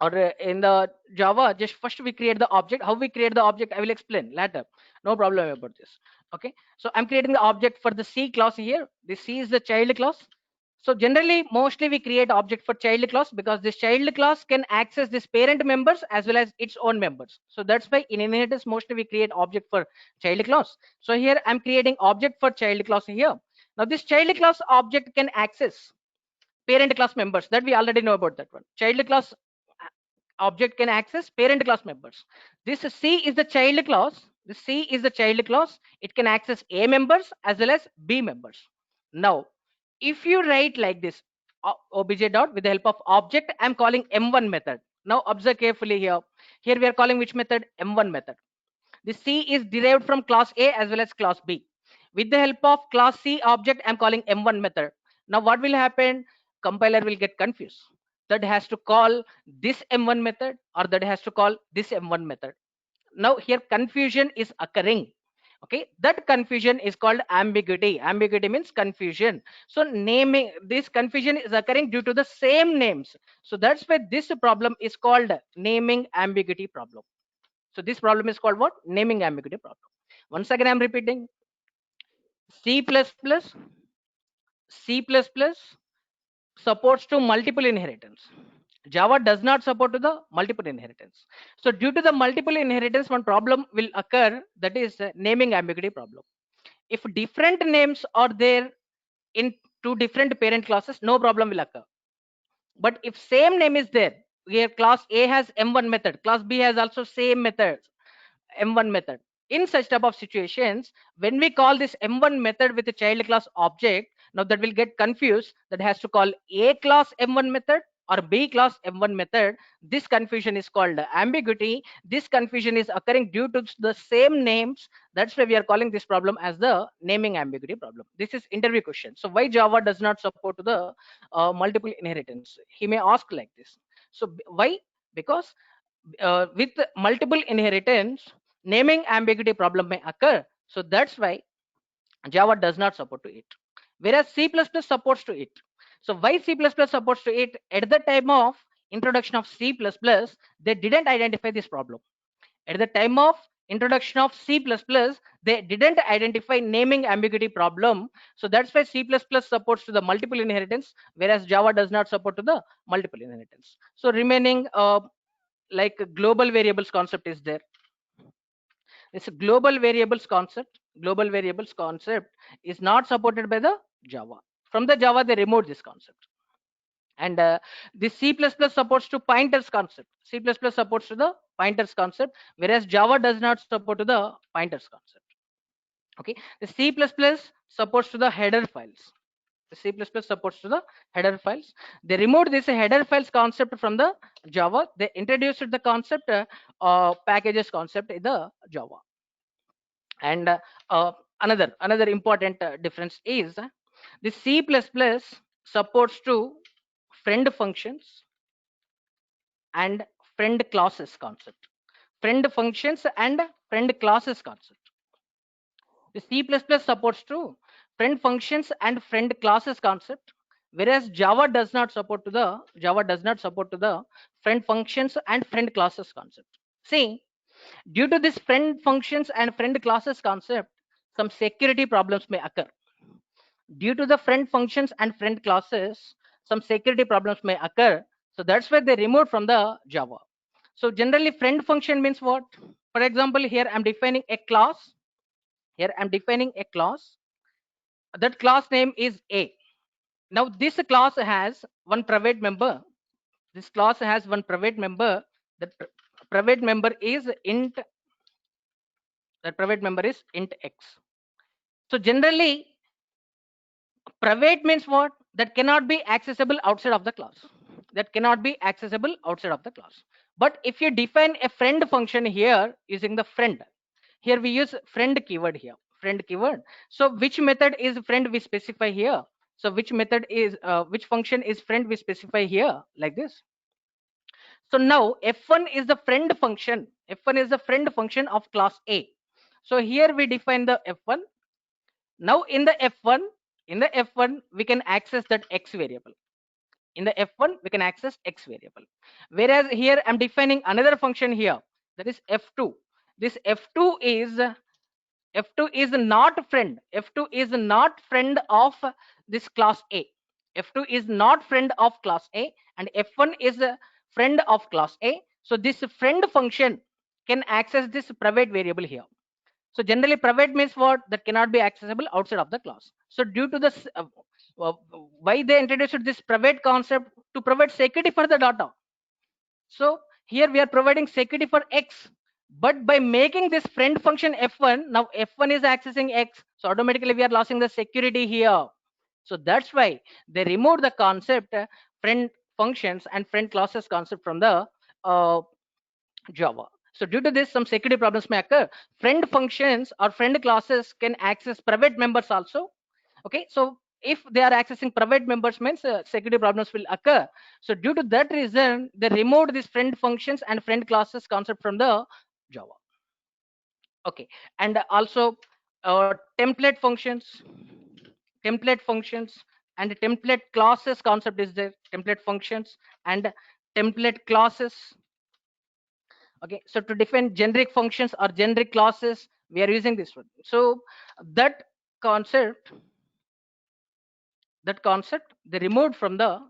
or in the Java, just first we create the object. How we create the object I will explain later, no problem about this. Okay, so I'm creating the object for the C class here. This C is the child class. So generally mostly we create object for child class because this child class can access this parent members as well as its own members. So that's why in inheritance mostly we create object for child class. So here I'm creating object for child class here. Now this child class object can access parent class members, that we already know about that one. Child class object can access parent class members. This C is the child class. The C is the child class. It can access A members as well as B members. Now, if you write like this, obj dot with the help of object, I'm calling M1 method. Now observe carefully here. Here we are calling which method? M1 method. The C is derived from class A as well as class B. With the help of class C object, I'm calling M1 method. Now what will happen? Compiler will get confused. That has to call this M1 method or that has to call this M1 method. Now here confusion is occurring. Okay, that confusion is called ambiguity. Ambiguity means confusion. So naming, this confusion is occurring due to the same names. So that's why this problem is called naming ambiguity problem. So this problem is called what? Naming ambiguity problem. Once again, I'm repeating. C++, C++ supports to multiple inheritance. Java does not support to the multiple inheritance. So due to the multiple inheritance, one problem will occur, that is naming ambiguity problem. If different names are there in two different parent classes, no problem will occur. But if same name is there, where class A has M1 method, class B has also same method, M1 method. In such type of situations, when we call this M1 method with a child class object, now that will get confused, that has to call A class M1 method or B class M1 method. This confusion is called ambiguity. This confusion is occurring due to the same names. That's why we are calling this problem as the naming ambiguity problem. This is interview question. So why Java does not support the multiple inheritance? He may ask like this. So why? Because with multiple inheritance, naming ambiguity problem may occur. So that's why Java does not support to it, whereas C++ supports to it. So why C++ supports to it? At the time of introduction of C++, they didn't identify this problem. At the time of introduction of C++, they didn't identify naming ambiguity problem. So that's why C++ supports to the multiple inheritance, whereas Java does not support to the multiple inheritance. So remaining like global variables concept is there. This global variables concept. Global variables concept is not supported by the Java. From the Java, they removed this concept. And this C++ supports to pointers concept. C++ supports to the pointers concept, whereas Java does not support to the pointers concept. Okay, the C++ supports to the header files. The C++ supports to the header files. They removed this header files concept from the Java. They introduced the concept packages concept in the Java. And another important difference is the C++ supports to friend functions and friend classes concept. Friend functions and friend classes concept. The C++ supports to friend functions and friend classes concept, whereas Java does not support to the friend functions and friend classes concept. See, due to this friend functions and friend classes concept, some security problems may occur. Due to the friend functions and friend classes, some security problems may occur. So that's why they removed from the Java. So generally, friend function means what? For example, here I'm defining a class. Here I'm defining a class. That class name is A. Now this class has one private member. This class has one private member. That private member is int. That private member is int x. So generally, private means what? That cannot be accessible outside of the class. That cannot be accessible outside of the class. But if you define a friend function here using the friend, here we use friend keyword here. Friend keyword. So which method is friend we specify here? So which function is friend we specify here like this? So now f1 is the friend function. F1 is the friend function of class A. So here we define the f1. Now in the f1 we can access that x variable. In the f1 we can access x variable, whereas here I'm defining another function here, that is f2. This f2 is not friend. F2 is not friend of this class A. F2 is not friend of class A, and f1 is a friend of class A. So this friend function can access this private variable here. So generally private means what? That cannot be accessible outside of the class. So due to this uh, why they introduced this private concept? To provide security for the data. So here we are providing security for x, but by making this friend function f1, now f1 is accessing x, so automatically we are losing the security here. So that's why they removed the concept friend functions and friend classes concept from the Java. So due to this, some security problems may occur. Friend functions or friend classes can access private members also. Okay, so if they are accessing private members means security problems will occur. So due to that reason, they removed these friend functions and friend classes concept from the Java. Okay, and also template functions, template functions and template classes concept is there. Template functions and template classes. Okay, so to define generic functions or generic classes, we are using this one. So that concept they removed from the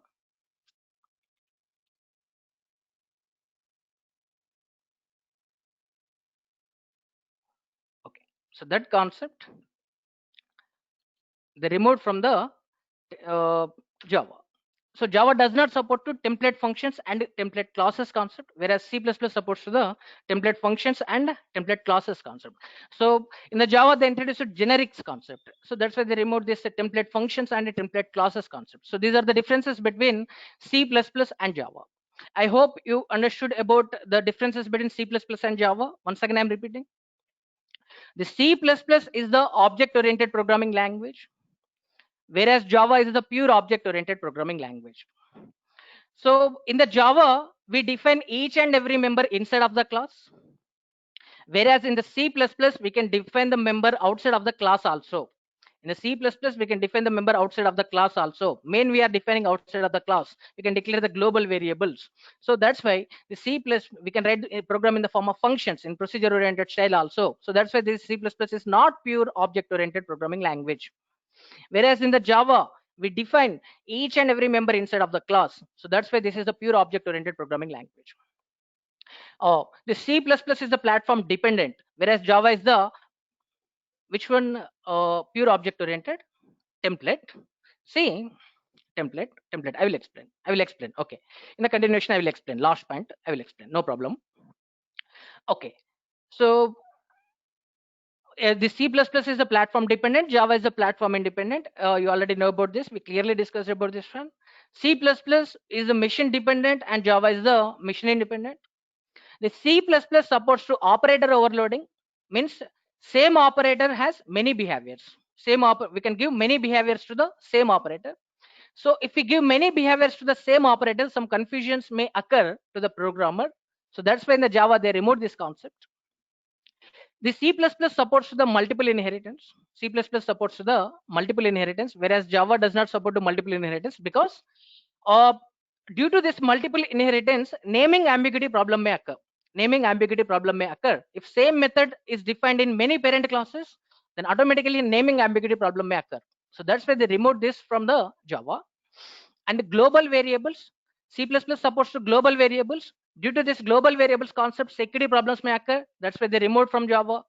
okay, so that concept they removed from the Java. So Java does not support to template functions and template classes concept, whereas C++ supports to the template functions and template classes concept. So in the Java, they introduced a generics concept. So that's why they removed this template functions and template classes concept. So these are the differences between C++ and Java. I hope you understood about the differences between C++ and Java. Once again, I'm repeating. The C++ is the object-oriented programming language, whereas Java is the pure object-oriented programming language. So in the Java, we define each and every member inside of the class, whereas in the C++, we can define the member outside of the class also. In the C++, we can define the member outside of the class also. Main we are defining outside of the class. We can declare the global variables. So that's why the C++ we can write a program in the form of functions in procedure-oriented style also. So that's why this C++ is not pure object-oriented programming language. Whereas in the Java, we define each and every member inside of the class. So that's why this is a pure object-oriented programming language. The C++ is the platform dependent, whereas Java is the which one? Pure object oriented template. See, template. I will explain. Okay. In the continuation, I will explain. Last point, I will explain. No problem. Okay. So the C++ is the platform dependent. Java is the platform independent. You already know about this. We clearly discussed about this one. C++ is the machine dependent, and Java is the machine independent. The C++ supports to operator overloading, means same operator has many behaviors. We can give many behaviors to the same operator. So if we give many behaviors to the same operator, some confusions may occur to the programmer. So that's why in the Java they removed this concept. The C++ supports the multiple inheritance. C++ supports the multiple inheritance, whereas Java does not support the multiple inheritance because uh, due to this multiple inheritance, naming ambiguity problem may occur. Naming ambiguity problem may occur. If same method is defined in many parent classes, then automatically naming ambiguity problem may occur. So that's why they removed this from the Java. And global variables, C++ supports to global variables. Due to this global variables concept, security problems may occur. That's why they removed from Java.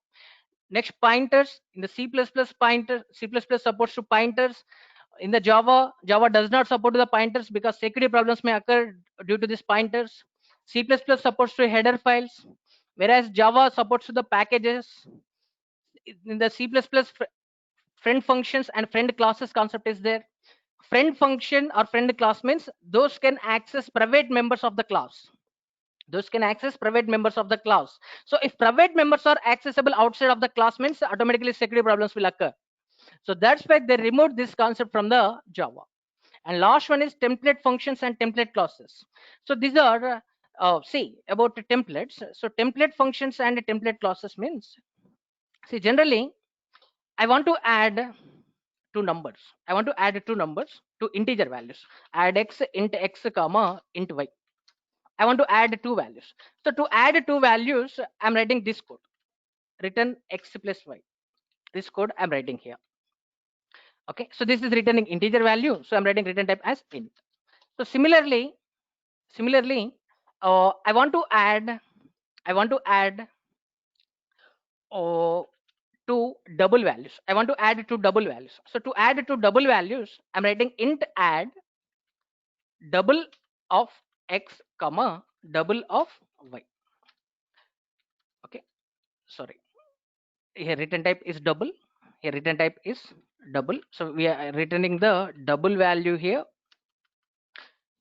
Next, pointers in the C++ supports to pointers. In the Java does not support the pointers because security problems may occur due to these pointers. C++ supports to header files, whereas Java supports to the packages. In the C++, friend functions and friend classes concept is there. Friend function or friend class means those can access private members of the class. Those can access private members of the class. So if private members are accessible outside of the class means automatically security problems will occur. So that's why they removed this concept from the Java. And last one is template functions and template classes. So these are see about the templates. So template functions and template classes means, see, generally I want to add two numbers. I want to add two numbers to integer values. Add x int x comma int y. I want to add two values. So to add two values, I'm writing this code. Return x plus y. This code I'm writing here. Okay. So this is returning integer value. So I'm writing return type as int. So similarly, I want to add. Uh, two double values. I want to add two double values. So to add two double values, I'm writing int add double of x comma double of y. Okay, sorry, here return type is double, here return type is double, so we are returning the double value here.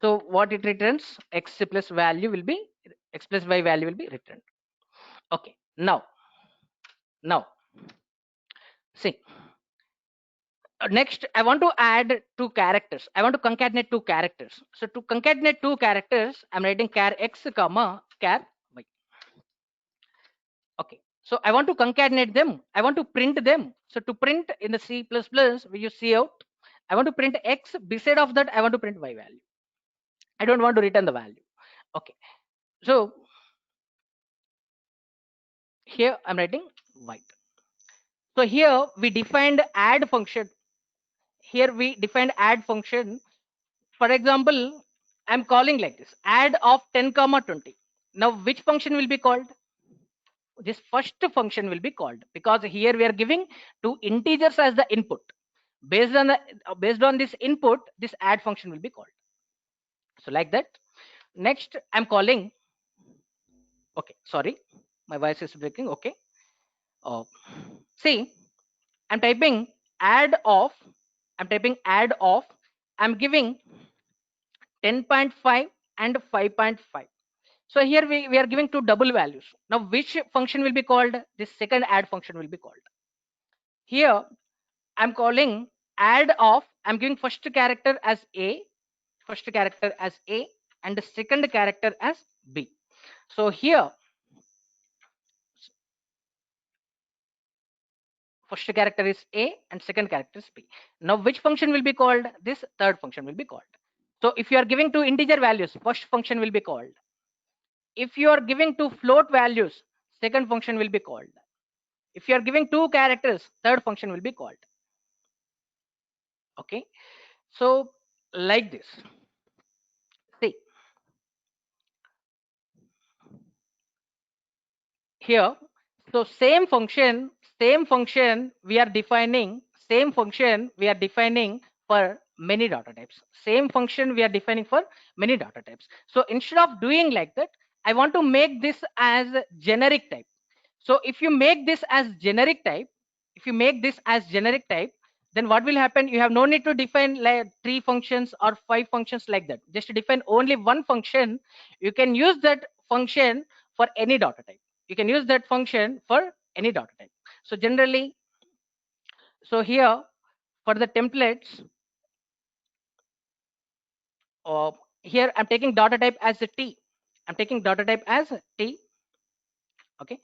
So what it returns, x plus value will be, x plus y value will be returned. Okay, now see, next I want to add two characters. I want to concatenate two characters. So to concatenate two characters, I'm writing char x comma char y. Okay, so I want to concatenate them. I want to print them. So to print in the C++, we use cout. I want to print x. Beside of that, I want to print y value. I don't want to return the value. Okay, so here I'm writing y. So here we defined add function. Here we defined add function. For example, I'm calling like this: add of 10 comma 20. Now which function will be called? This first function will be called, because here we are giving two integers as the input. Based on this input, this add function will be called. So like that. Next I'm calling, okay, sorry, my voice is breaking. Okay, uh, see, i'm typing add of I'm giving 10.5 and 5.5. So here we are giving two double values. Now which function will be called? This second add function will be called. Here I'm calling add of, I'm giving first character as a, and the second character as b. So here First character is A and second character is B. Now which function will be called? This third function will be called. So if you are giving two integer values, first function will be called. If you are giving two float values, second function will be called. If you are giving two characters, third function will be called. Okay, so like this. See here, so same function we are defining, same function we are defining for many data types. Same function we are defining for many data types. So instead of doing like that, I want to make this as generic type. So if you make this as generic type, if you make this as generic type, then what will happen? You have no need to define like three functions or five functions like that. Just define only one function. You can use that function for any data type. You can use that function for any data type. So generally, so here for the templates, here I'm taking data type as a T. I'm taking data type as a T. Okay.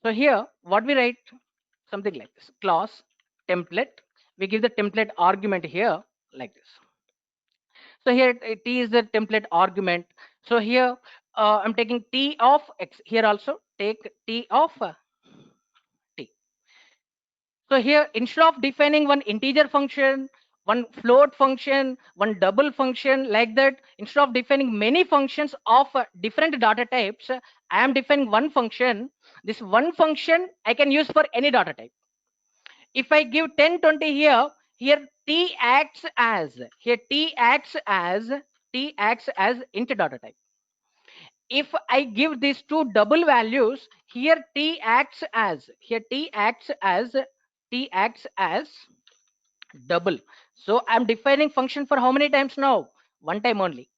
So here, what we write? Something like this: class template. We give the template argument here like this. So here T is the template argument. So here I'm taking T of X. Here also take T of T. So here instead of defining one integer function, one float function, one double function like that, instead of defining many functions of different data types, I am defining one function. This one function I can use for any data type. If I give 10, 20 here, here T acts as, here T acts as int data type. If I give these two double values, here T acts as, T acts as double. So I'm defining function for how many times now? One time only.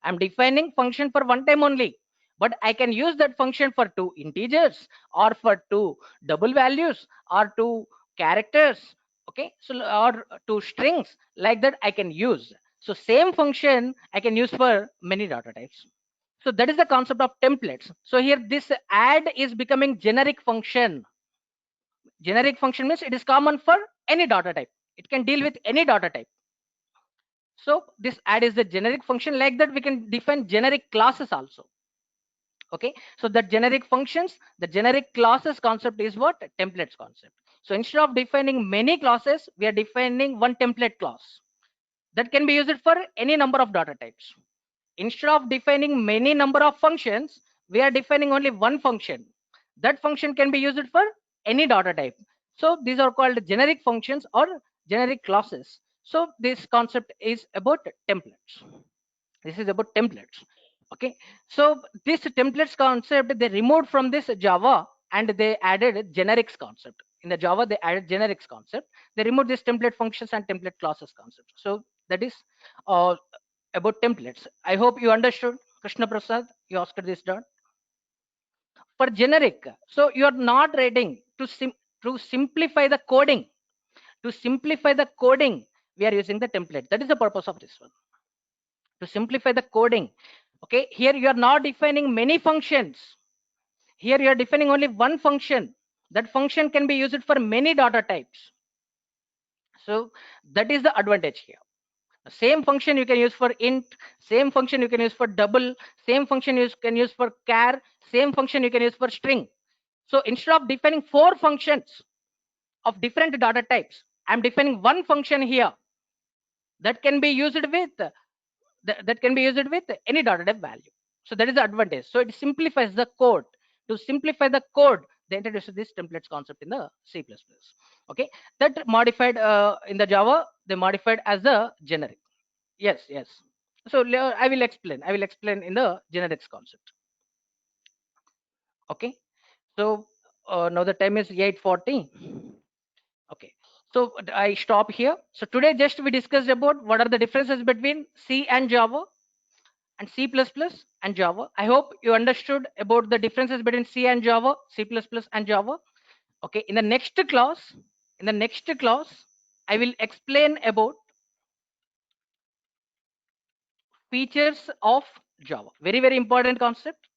I'm defining function for one time only, but I can use that function for two integers or for two double values or two characters. Okay, so or two strings like that I can use. So same function I can use for many data types. So that is the concept of templates. So here this add is becoming generic function. Generic function means it is common for any data type. It can deal with any data type. So this add is the generic function. Like that we can define generic classes also. Okay, so the generic functions, the generic classes concept is what? Templates concept. So instead of defining many classes, we are defining one template class that can be used for any number of data types. Instead of defining many number of functions, we are defining only one function. That function can be used for any data type. So these are called generic functions or generic classes. So this concept is about templates. This is about templates. Okay, so this templates concept they removed from this Java and they added generics concept. In the Java they added generics concept. They removed this template functions and template classes concept. So that is about templates. I hope you understood. Krishna Prasad, you asked this done. For generic, so you are not writing to simplify the coding. To simplify the coding, we are using the template. That is the purpose of this one. To simplify the coding. Okay, here you are not defining many functions. Here you are defining only one function. That function can be used for many data types. So that is the advantage here. Same function you can use for int, same function you can use for double, same function you can use for char, same function you can use for string. So instead of defining four functions of different data types, I'm defining one function here that can be used with that can be used with any data type value. So that is the advantage. So it simplifies the code. To simplify the code, they introduced this templates concept in the C++. Okay, that modified in the Java, they modified as the generic. Yes, yes. So I will explain. I will explain in the generics concept. Okay. So now the time is 8:40. Okay. So I stop here. So today just we discussed about what are the differences between C and Java and C++ and Java. I hope you understood about the differences between C and Java, C++ and Java. Okay. In the next class, I will explain about features of Java. Very, very important concept.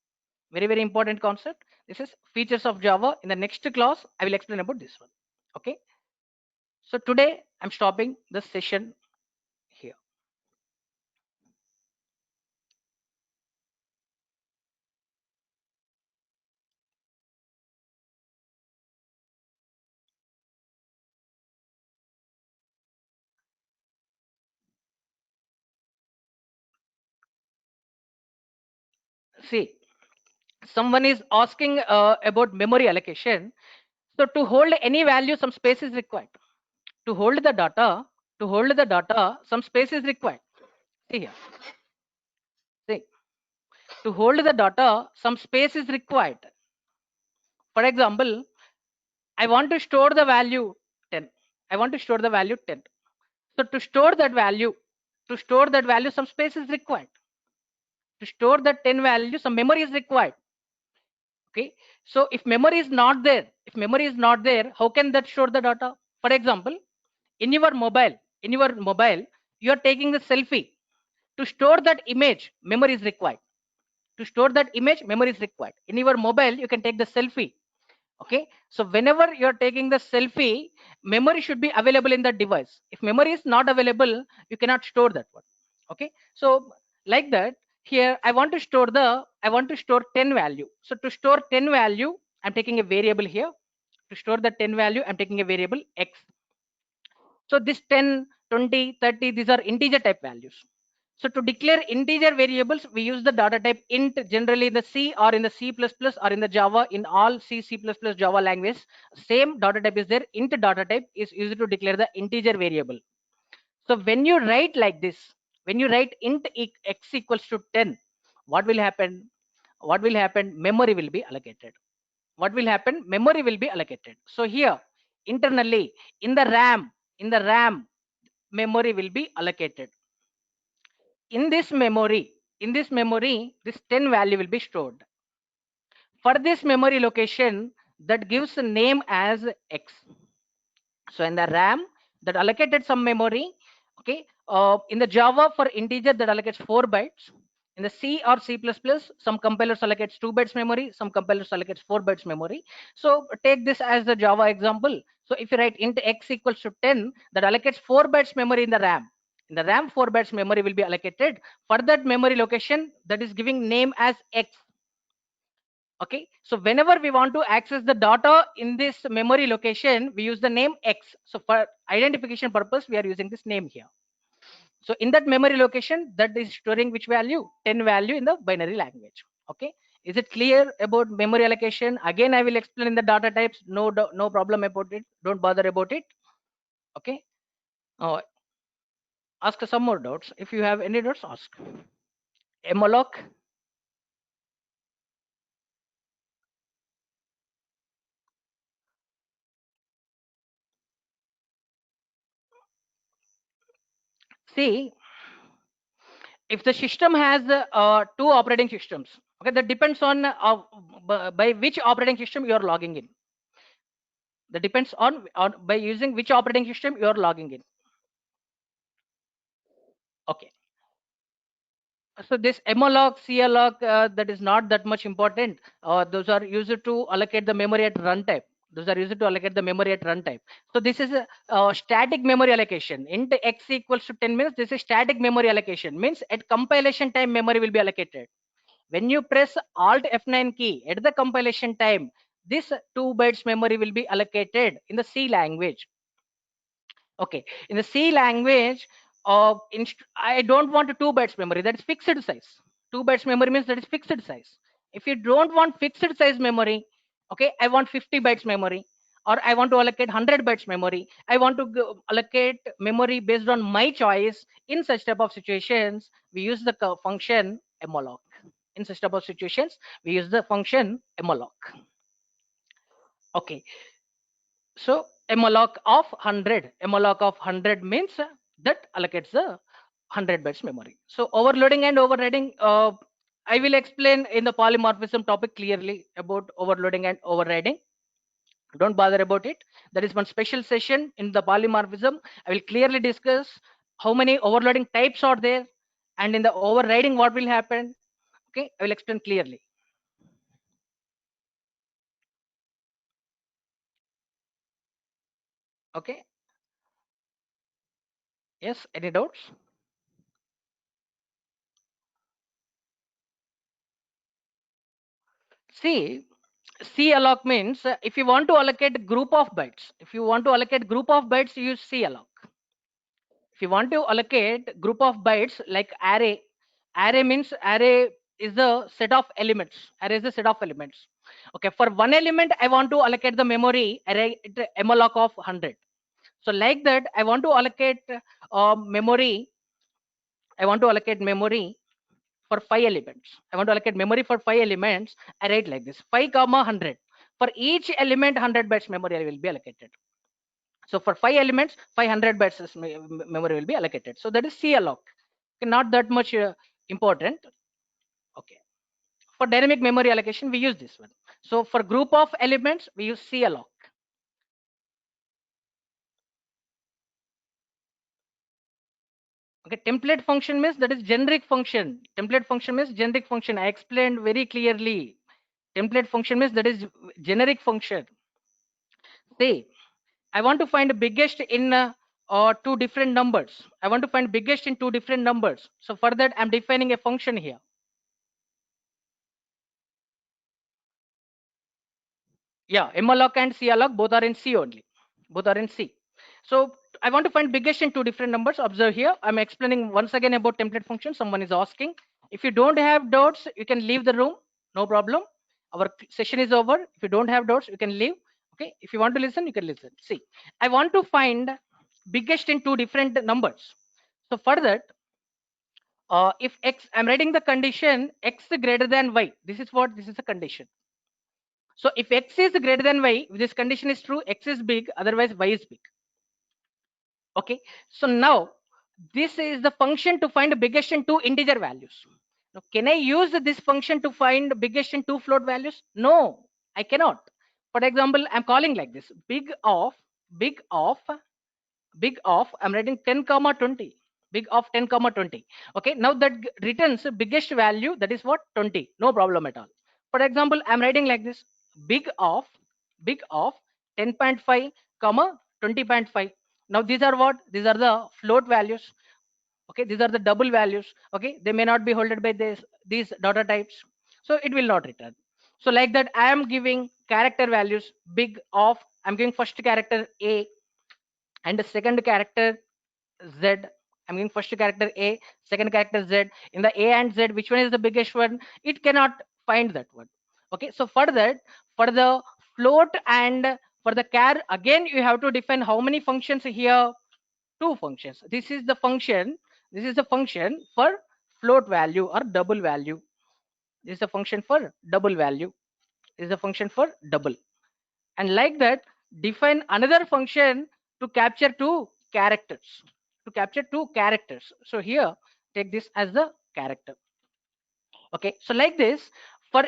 Very, very important concept. This is features of Java. In the next class, I will explain about this one. Okay. So today I'm stopping the session here. See, someone is asking about memory allocation. So to hold any value, some space is required. To hold the data, some space is required. See here. See, to hold the data, some space is required. For example, I want to store the value 10. I want to store the value 10. So to store that value, some space is required. To store that 10 value, some memory is required. Okay. So if memory is not there, how can that store the data? For example, in your mobile, you are taking the selfie. To store that image, memory is required. To store that image, memory is required. In your mobile, you can take the selfie. Okay, so whenever you're taking the selfie, memory should be available in the device. If memory is not available, you cannot store that one. Okay, so like that, here I want to store 10 value. So to store 10 value, I'm taking a variable here. To store the 10 value, I'm taking a variable x. So this 10, 20, 30, these are integer type values. So to declare integer variables, we use the data type int, generally in the C or in the C++ or in the Java. In all C++ Java language, same data type is there. Int data type is used to declare the integer variable. So when you write like this, when you write int x equals to 10, what will happen? What will happen? Memory will be allocated. What will happen? Memory will be allocated. So here, internally, in the RAM, memory will be allocated. In this memory, this 10 value will be stored. For this memory location, that gives a name as x. So in the RAM, that allocated some memory. Okay, in the Java, for integer, that allocates 4 bytes. In the C or C++, some compilers allocates 2 bytes memory, some compilers allocates 4 bytes memory. So take this as the Java example. So if you write int x equals to 10, that allocates 4 bytes memory in the RAM. In the RAM, 4 bytes memory will be allocated. For that memory location, that is giving name as x. Okay, so whenever we want to access the data in this memory location, we use the name x. So for identification purpose, we are using this name here. So in that memory location, that is storing which value? 10 value in the binary language. Okay, is it clear about memory allocation? Again, I will explain in the data types. No problem about it. Don't bother about it. Okay, uh, ask some more doubts. If you have any doubts, ask. Malloc. See, if the system has two operating systems, okay, that depends on by which operating system you are logging in. That depends on by using which operating system you are logging in. Okay, so this malloc, cloc, that is not that much important. Those are used to allocate the memory at runtime. Those are used to allocate the memory at runtime. So this is a static memory allocation. Int x equals to 10 means this is static memory allocation. Means at compilation time memory will be allocated. When you press alt F9 key at the compilation time, this 2 bytes memory will be allocated in the C language. Okay, in the C language, I don't want a 2 bytes memory, that is fixed size. 2 bytes memory means that is fixed size. If you don't want fixed size memory, okay, I want 50 bytes memory, or I want to allocate 100 bytes memory. I want to allocate memory based on my choice. In such type of situations, we use the function malloc. In such type of situations, we use the function malloc. Okay, so malloc of 100 means that allocates the 100 bytes memory. So overloading and overriding, I will explain in the polymorphism topic clearly about overloading and overriding. Don't bother about it. There is one special session in the polymorphism. I will clearly discuss how many overloading types are there, and in the overriding what will happen. Okay, I will explain clearly. Okay, Yes, any doubts? See, calloc means if you want to allocate group of bytes, if you want to allocate group of bytes, you use calloc. If you want to allocate group of bytes like array, array means array is the set of elements. Array is the set of elements. Okay, for one element, I want to allocate the memory array malloc of 100. So like that, I want to allocate memory. I want to allocate memory for 5 elements. I want to allocate memory for 5 elements. I write like this: 5 comma 100. For each element, 100 bytes memory will be allocated. So for 5 elements, 500 bytes memory will be allocated. So that is calloc. Okay, not that much important. Okay. For dynamic memory allocation, we use this one. So for group of elements, we use calloc. Okay, template function means that is generic function. Template function means generic function. I explained very clearly. Template function means that is generic function. Say, I want to find the biggest in two different numbers. I want to find biggest in two different numbers. So for that, I'm defining a function here. Yeah, malloc and calloc both are in C only. Both are in C. So I want to find biggest in two different numbers. Observe here. I'm explaining once again about template function. Someone is asking. If you don't have doubts, you can leave the room. No problem. Our session is over. If you don't have doubts, you can leave. Okay. If you want to listen, you can listen. See, I want to find biggest in two different numbers. So for that, if x, I'm writing the condition x greater than y. This is what? This is a condition. So if x is greater than y, if this condition is true, x is big, otherwise y is big. Okay. So now this is the function to find the biggest in two integer values. Now, can I use this function to find biggest in two float values? No, I cannot. For example, I'm calling like this: big of, big of, big of. I'm writing 10 comma 20. Big of 10 comma 20. Okay. Now that returns biggest value. That is what? 20. No problem at all. For example, I'm writing like this: big of 10.5 comma 20.5. Now these are what? These are the float values. Okay, these are the double values. Okay, they may not be holded by these data types, so it will not return. So like that, I am giving character values. Big of, I'm giving first character A and the second character Z. I'm giving first character A, second character Z. In the A and Z, which one is the biggest one? It cannot find that one. Okay, so for that, for the float and for the char, again you have to define how many functions here. Two functions. This is the function. This is the function for float value or double value. This is the function for double value. This is the function for double. And like that, define another function to capture two characters. To capture two characters. So here, take this as the character. Okay. So like this, for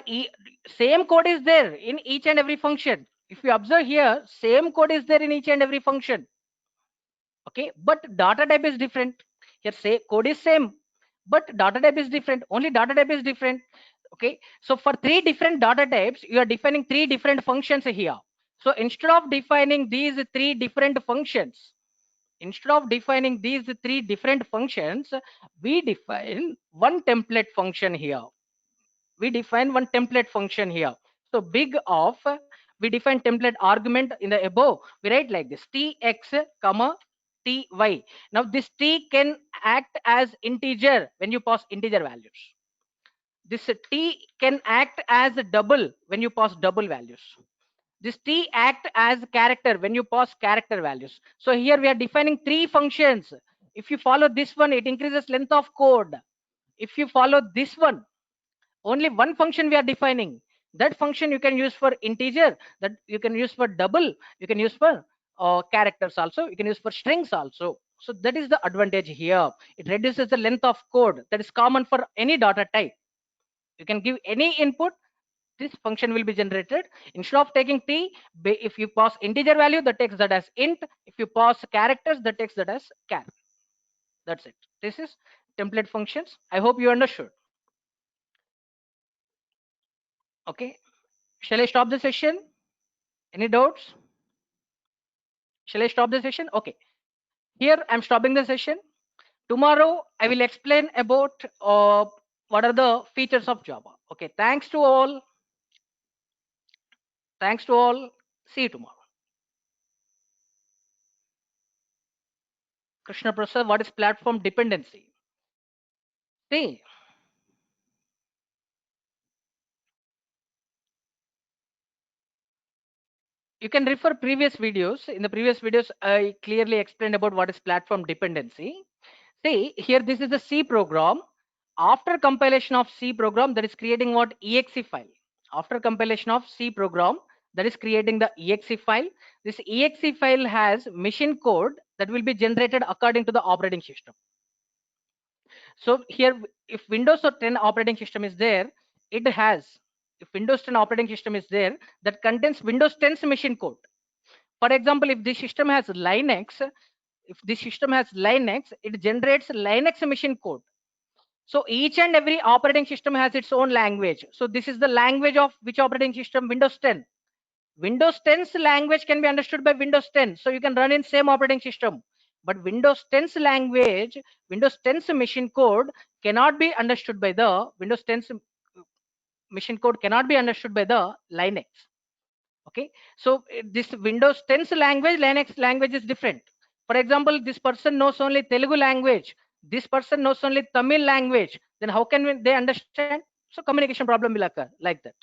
same code is there in each and every function. If you observe here, same code is there in each and every function. Okay, but data type is different. Here say code is same, but data type is different. Only data type is different. Okay, so for three different data types, you are defining three different functions here. So instead of defining these three different functions, we define one template function here. We define one template function here. So big of, we define template argument in the above. We write like this: tx comma ty. Now this t can act as integer when you pass integer values. This t can act as double when you pass double values. This t act as character when you pass character values. So here we are defining three functions. If you follow this one, it increases length of code. If you follow this one, only one function we are defining. That function you can use for integer, that you can use for double, you can use for characters also, you can use for strings also. So that is the advantage here. It reduces the length of code that is common for any data type. You can give any input, this function will be generated. Instead of taking t, if you pass integer value, that takes that as int. If you pass characters, that takes that as char. That's it. This is template functions. I hope you understood. Okay, shall I stop the session? Any doubts? Shall I stop the session? Okay. Here I'm stopping the session. Tomorrow I will explain about what are the features of Java. Okay, thanks to all. Thanks to all. See you tomorrow. Krishna Prasad, what is platform dependency? See, you can refer previous videos. In the previous videos, I clearly explained about what is platform dependency. See, here this is the C program. After compilation of C program, that is creating what exe file. After compilation of C program, that is creating the exe file. This exe file has machine code that will be generated according to the operating system. So here, if Windows 10 operating system is there, it has, if Windows 10 operating system is there, that contains Windows 10's machine code. For example, if this system has Linux, it generates Linux machine code. So each and every operating system has its own language. So this is the language of which operating system? Windows 10. Windows 10's language can be understood by Windows 10. So you can run in same operating system. But Windows 10's language, Windows 10's machine code cannot be understood by the Windows 10's machine code cannot be understood by the Linux. Okay. So this Windows 10's language, Linux language is different. For example, this person knows only Telugu language. This person knows only Tamil language. Then how can they understand? So communication problem will occur like that.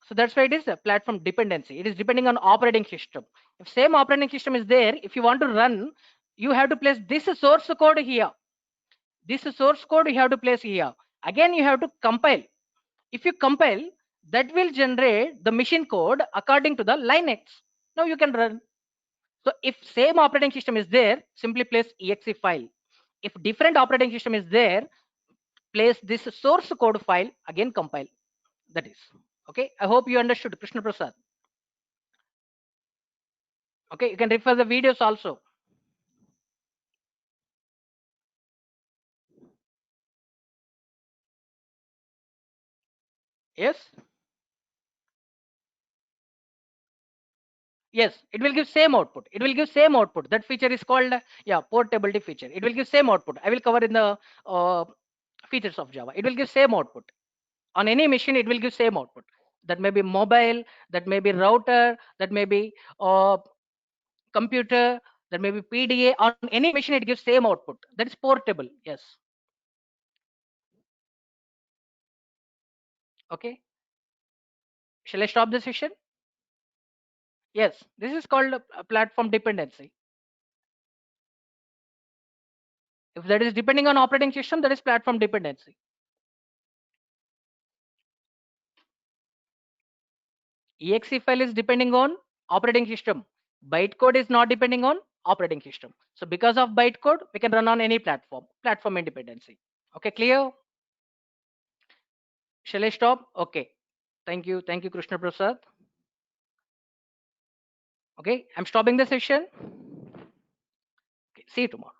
So that's why it is a platform dependency. It is depending on operating system. If same operating system is there, if you want to run, you have to place this source code here. This source code you have to place here. Again, you have to compile. If you compile, that will generate the machine code according to the Linux. Now you can run. So if same operating system is there, simply place exe file. If different operating system is there, place this source code file, again compile. That is. Okay. I hope you understood, Krishna Prasad. Okay. You can refer the videos also. Yes. Yes, it will give same output. It will give same output. That feature is called portability feature. It will give same output. I will cover in the features of Java. It will give same output on any machine. It will give same output. That may be mobile, that may be router, that may be computer, that may be PDA. On any machine, it gives same output. That is portable. Yes. Okay. Shall I stop the session? Yes. This is called a platform dependency. If that is depending on operating system, that is platform dependency. Exe file is depending on operating system. Bytecode is not depending on operating system. So because of bytecode, we can run on any platform. Platform independency. Okay, clear? Shall I stop? Okay. Thank you. Thank you, Krishna Prasad. Okay, I'm stopping the session. Okay, see you tomorrow.